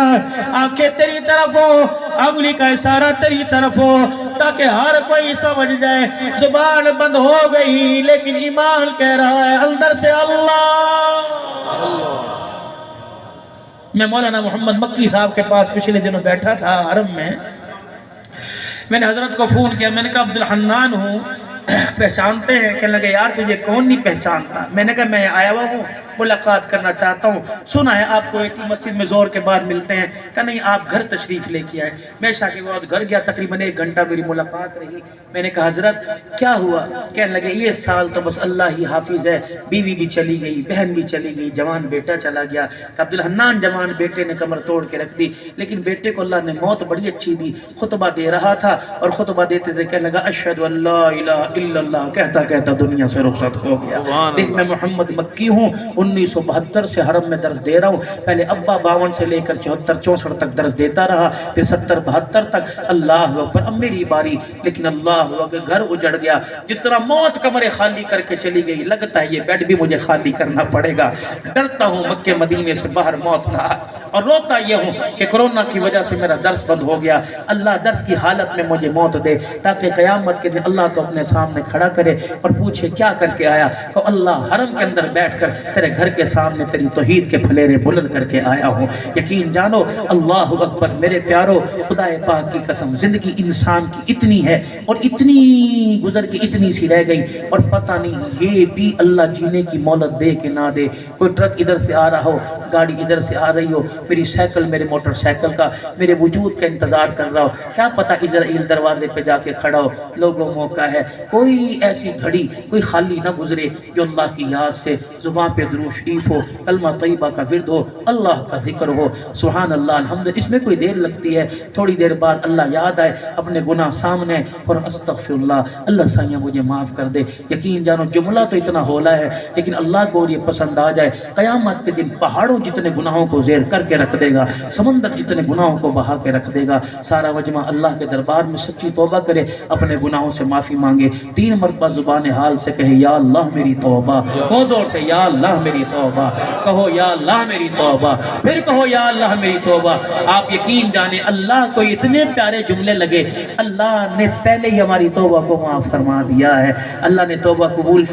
آنکھیں تیری طرف ہو، انگلی کا اشارہ تیری طرف ہو، تاکہ ہر کوئی سمجھ جائے. زبان بند ہو گئی لیکن ایمان کہہ رہا ہے اندر سے اللہ. میں مولانا محمد مکی صاحب کے پاس پچھلے دنوں بیٹھا تھا حرم میں نے حضرت کو فون کیا. میں نے کہا عبدالحنان ہوں، پہچانتے ہیں؟ کہنے لگے یار تجھے کون نہیں پہچانتا. میں نے کہا میں آیا ہوا ہوں، ملاقات کرنا چاہتا ہوں. سنا ہے آپ کو ایک مسجد میں زور کے بعد ملتے ہیں. کہا نہیں آپ گھر تشریف لے کے آئے. میں شاہ کے بعد گھر گیا، تقریباً 1 گھنٹہ میری ملاقات رہی. میں نے کہا حضرت کیا ہوا؟ کہنے لگے یہ سال تو بس اللہ ہی حافظ ہے، بیوی بھی چلی گئی، بہن بھی چلی گئی، جوان بیٹا چلا گیا. عبدالحنان جوان بیٹے نے کمر توڑ کے رکھ دی، لیکن بیٹے کو اللہ نے موت بڑی اچھی دی. خطبہ دے رہا تھا اور خطبہ دیتے تھے کہنے لگا اشہد ان لا الہ الا اللہ، کہتا کہتا دنیا سے رخصت ہو گیا. دیکھ میں محمد مکی ہوں، 1972 سے حرم میں درس دے رہا ہوں. پہلے ابا 52 سے لے کر 74-64 تک درس دیتا رہا، پھر 70-72 تک. اللہ اکبر. اب میری باری، لیکن اللہ اکبر گھر اجڑ گیا. جس طرح موت کمرے خالی کر کے چلی گئی، لگتا ہے یہ بیڈ بھی مجھے خالی کرنا پڑے گا. ڈرتا ہوں مکے مدینے سے باہر موت کا، اور روتا یہ ہوں کہ کورونا کی وجہ سے میرا درس بند ہو گیا. اللہ درس کی حالت میں مجھے موت دے، تاکہ قیامت کے دن اللہ تو اپنے سامنے کھڑا کرے اور پوچھے کیا کر کے آیا؟ کہ اللہ حرم کے اندر بیٹھ کر تیرے گھر کے سامنے تیری توحید کے پھلیرے بلند کر کے آیا ہوں. یقین جانو اللہ اکبر. میرے پیارو، خدا پاک کی قسم زندگی انسان کی اتنی ہے اور اتنی گزر کے اتنی سی رہ گئی، اور پتہ نہیں یہ بھی اللہ جینے کی مہلت دے کہ نہ دے. کوئی ٹرک ادھر سے آ رہا ہو، گاڑی ادھر سے آ رہی ہو، میری سائیکل میرے موٹر سائیکل کا میرے وجود کا انتظار کر رہا ہو، کیا پتہ اسرائیل دروازے پہ جا کے کھڑا ہو، لوگوں موقع ہے، کوئی ایسی گھڑی کوئی خالی نہ گزرے جو اللہ کی یاد سے زبان پہ درود شریف ہو، کلمہ طیبہ کا ورد ہو، اللہ کا ذکر ہو، سبحان اللہ الحمد، اس میں کوئی دیر لگتی ہے، تھوڑی دیر بعد اللہ یاد آئے، اپنے گناہ سامنے اور استغفر اللہ، اللہ سائیاں مجھے معاف کر دے۔ یقین جانو جملہ تو اتنا ہولا ہے لیکن اللہ کو اور یہ پسند آ جائے، قیامت کے دن پہاڑوں جتنے گناہوں کو زیر کر کے رکھ دے گا، سمندر جتنے گناہوں کو بہا کے رکھ دے گا، سارا مجمع اللہ کے دربار میں سچی توبہ کرے، اپنے گناہوں سے معافی مانگے، 3 مرتبہ زبان حال سے کہے یا اللہ میری توبہ، بہت زور سے یا اللہ میری توبہ، کہو یا اللہ میری توبہ، پھر کہو یا اللہ میری توبہ۔ آپ یقین جانے اللہ کو اتنے پیارے جملے لگے، اللہ نے پہلے ہی ہماری توبہ کو معاف فرما دیا ہے، اللہ نے توبہ قبول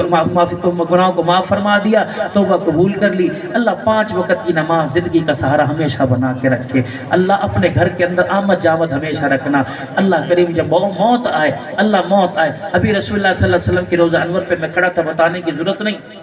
گناہوں کو معاف فرما دیا، توبہ قبول کر لی۔ اللہ 5 وقت کی نماز زندگی کا سہارا ہمیشہ بنا کے رکھے، اللہ اپنے گھر کے اندر آمد جامد ہمیشہ رکھنا، اللہ کریم جب موت آئے، اللہ موت آئے، ابھی رسول اللہ صلی اللہ علیہ وسلم کی روزہ انور پہ میں کھڑا تھا، بتانے کی ضرورت نہیں،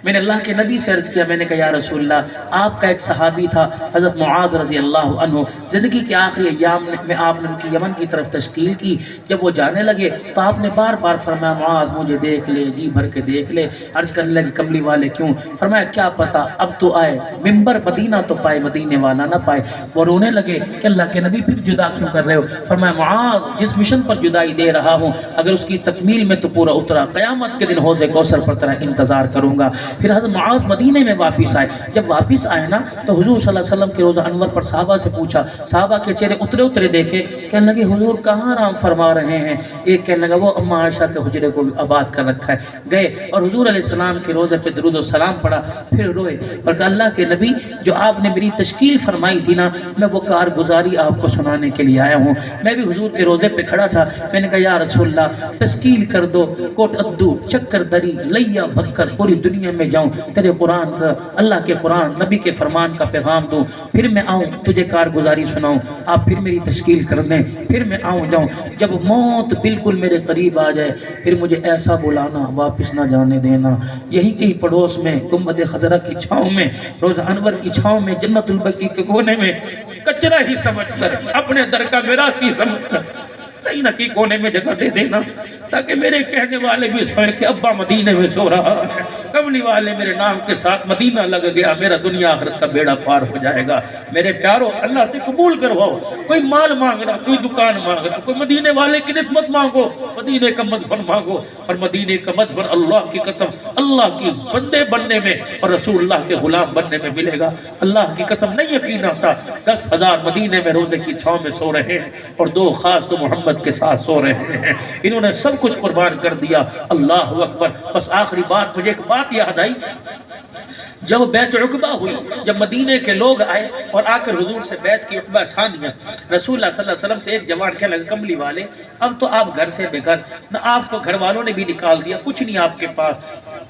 میں نے اللہ کے نبی سے عرض کیا، میں نے کہا یا رسول اللہ، آپ کا ایک صحابی تھا حضرت معاذ رضی اللہ عنہ، زندگی کے آخری ایام میں آپ نے ان کی یمن کی طرف تشکیل کی، جب وہ جانے لگے تو آپ نے بار بار فرمایا معاذ مجھے دیکھ لے، جی بھر کے دیکھ لے، عرض کرنے لگے کملی والے کیوں؟ فرمایا کیا پتا اب تو آئے ممبر مدینہ تو پائے مدینے والا نہ پائے۔ وہ رونے لگے کہ اللہ کے نبی پھر جدا کیوں کر رہے ہو؟ فرمایا معاذ جس مشن پر جدائی دے رہا ہوں اگر اس کی تکمیل میں تو پورا اترا، قیامت کے دن حوض کوثر پر تیرا انتظار کروں گا۔ پھر حضرت معاذ مدینے میں واپس آئے، جب واپس آئے نا تو حضور صلی اللہ علیہ وسلم کے روزہ انور پر صحابہ سے پوچھا، صحابہ کے چہرے اترے دیکھے، کہنے لگے حضور کہاں آرام فرما رہے ہیں؟ ایک کہنے لگا وہ اما عائشہ کے حجرے کو آباد کر رکھا ہے، گئے اور حضور علیہ السلام کے روزے پہ درود و سلام پڑھا، پھر روئے اور کہا اللہ کے نبی جو آپ نے میری تشکیل فرمائی تھی نا، میں وہ کارگزاری آپ کو سنانے کے لیے آیا ہوں، میں بھی حضور کے روزے پہ کھڑا تھا، میں نے کہا یا رسول اللہ تشکیل کر دو، کوٹ ادو چکر دری لیا بھکر پوری دنیا میں جاؤں، تیرے قرآن کا اللہ کے قرآن نبی کے فرمان کا پیغام دوں، پھر میں آؤں تجھے کارگزاری سناؤں، آپ پھر میری تشکیل کر دیں، پھر میں آؤں جاؤں، جب موت بالکل میرے قریب آ جائے پھر مجھے ایسا بلانا واپس نہ جانے دینا، یہی کہیں پڑوس میں گنبد خضرا کی چھاؤں میں روزہ انور کی چھاؤں میں جنت البقیع کے کونے میں کچرا ہی سمجھ کر اپنے در کا میراثی سمجھ کر کہیں نہ کہیں کونے میں جگہ دے دینا، تاکہ میرے کہنے والے بھی سوئیں کہ ابا مدینے میں سو رہا ہے، کملی والے میرے نام کے ساتھ مدینہ لگ گیا، میرا دنیا آخرت کا بیڑا پار ہو جائے گا۔ میرے پیارو اللہ سے قبول کرواؤ، کوئی مال مانگ رہا، کوئی دکان مانگ رہا، کوئی مدینے والے کی نسبت مانگو، مدینے کا مدفن مانگو، اور مدینے کا مدفن اللہ کی قسم اللہ کی بندے بننے میں اور رسول اللہ کے غلام بننے میں ملے گا۔ اللہ کی قسم نہیں یقین آتا 10,000 مدینے میں روزے کی چھاؤں میں سو رہے ہیں اور 2 خاص تو محمد کے ساتھ سو رہے ہیں، انہوں نے سب کچھ قربان کر دیا، اللہ اکبر۔ بس آخری بات مجھے ایک بات یاد آئی، جب بیعت عقبہ ہوئی، جب مدینے کے لوگ آئے اور آ کر حضور سے بیعت کی عقبہ سانجھا، رسول اللہ صلی اللہ علیہ وسلم سے ایک جوان کہنے لگا کملی والے اب تو آپ گھر سے بے گھر، نہ آپ کو گھر والوں نے بھی نکال دیا، کچھ نہیں آپ کے پاس،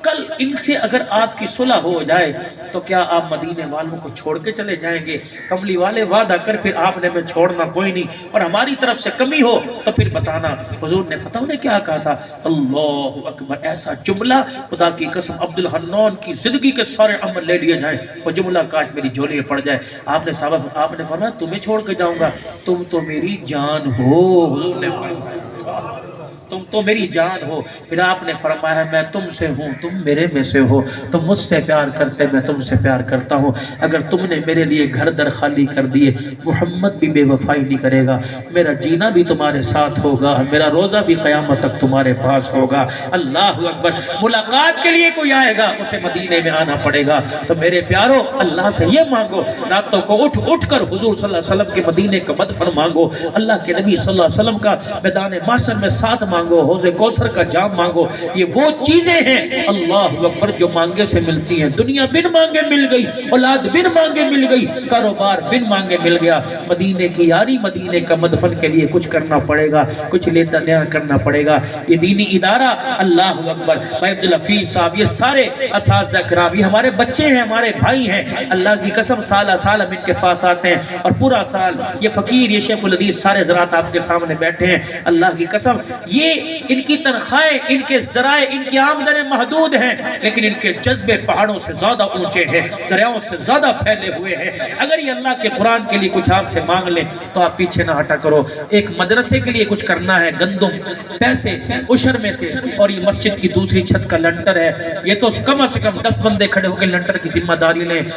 کل ان سے اگر آپ کی صلح ہو جائے تو کیا آپ مدینے والوں کو چھوڑ کے چلے جائیں گے؟ کملی والے وعدہ کر پھر آپ نے میں چھوڑنا کوئی نہیں، اور ہماری طرف سے کمی ہو تو پھر بتانا۔ حضور نے پتہ انہیں کیا کہا تھا؟ اللہ اکبر، ایسا جملہ خدا کی قسم عبد الحنان کی زندگی کے سارے عمل لے لیے جائیں، وہ جملہ کاش میری جھولی میں پڑ جائے۔ آپ نے فرمایا تمہیں چھوڑ کے جاؤں گا، تم تو میری جان ہو، حضور نے فرمایا تم تو میری جان ہو۔ پھر آپ نے فرمایا میں تم سے ہوں، تم میرے میں سے ہو، تم مجھ سے پیار کرتے میں تم سے پیار کرتا ہوں، اگر تم نے میرے لیے گھر در خالی کر دیے محمد بھی بے وفائی نہیں کرے گا، میرا جینا بھی تمہارے ساتھ ہوگا، میرا روزہ بھی قیامت تک تمہارے پاس ہوگا۔ اللہ اکبر، ملاقات کے لیے کوئی آئے گا اسے مدینے میں آنا پڑے گا، تو میرے پیارو اللہ سے یہ مانگو، راتوں کو اٹھ کر حضور صلی اللہ علیہ وسلم کے مدینے کا مدفن مانگو، اللہ کے نبی صلی اللہ علیہ وسلم کا میدان محشر میں ساتھ مانگو، حوض کوثر کا جام مانگو، یہ وہ چیزیں ہیں اللہ اکبر جو مانگے سے ملتی ہیں۔ دنیا بن مانگے مل گئی، اولاد بن مانگے مل گئی، کاروبار بن مانگے مل گیا، مدینے کی یاری مدینے کا مدفن کے لیے کچھ کرنا پڑے گا، کچھ لیتا دینا کرنا پڑے گا۔ یہ دینی ادارہ اللہ اکبر، بھائی عبدالحفیظ صاحب، یہ سارے اساتذہ کرام، یہ ہمارے بچے ہیں، ہمارے بھائی ہیں، اللہ کی قسم سالہ سال ہم ان کے پاس آتے ہیں اور پورا سال یہ فقیر یہ شیخ الحدیث سارے حضرات آپ کے سامنے بیٹھے ہیں، اللہ کی قسم یہ ان کی تنخواہیں، ان کے ذرائع، ان کی آمدنیں محدود ہیں، لیکن ان کے جذبے پہاڑوں سے زیادہ اونچے ہیں، دریاؤں سے زیادہ پھیلے ہوئے ہیں۔ اگر یہ اللہ کے قرآن کے لیے کچھ آپ سے مانگ لیں تو آپ پیچھے نہ ہٹا کرو۔ ایک مدرسے کے لیے کچھ کرنا ہے، گندم پیسے عشر میں سے، اور یہ مسجد کی دوسری چھت کا لنٹر ہے، یہ تو کم از کم 10 بندے کھڑے ہو کے لنٹر کی ذمہ داری لیں۔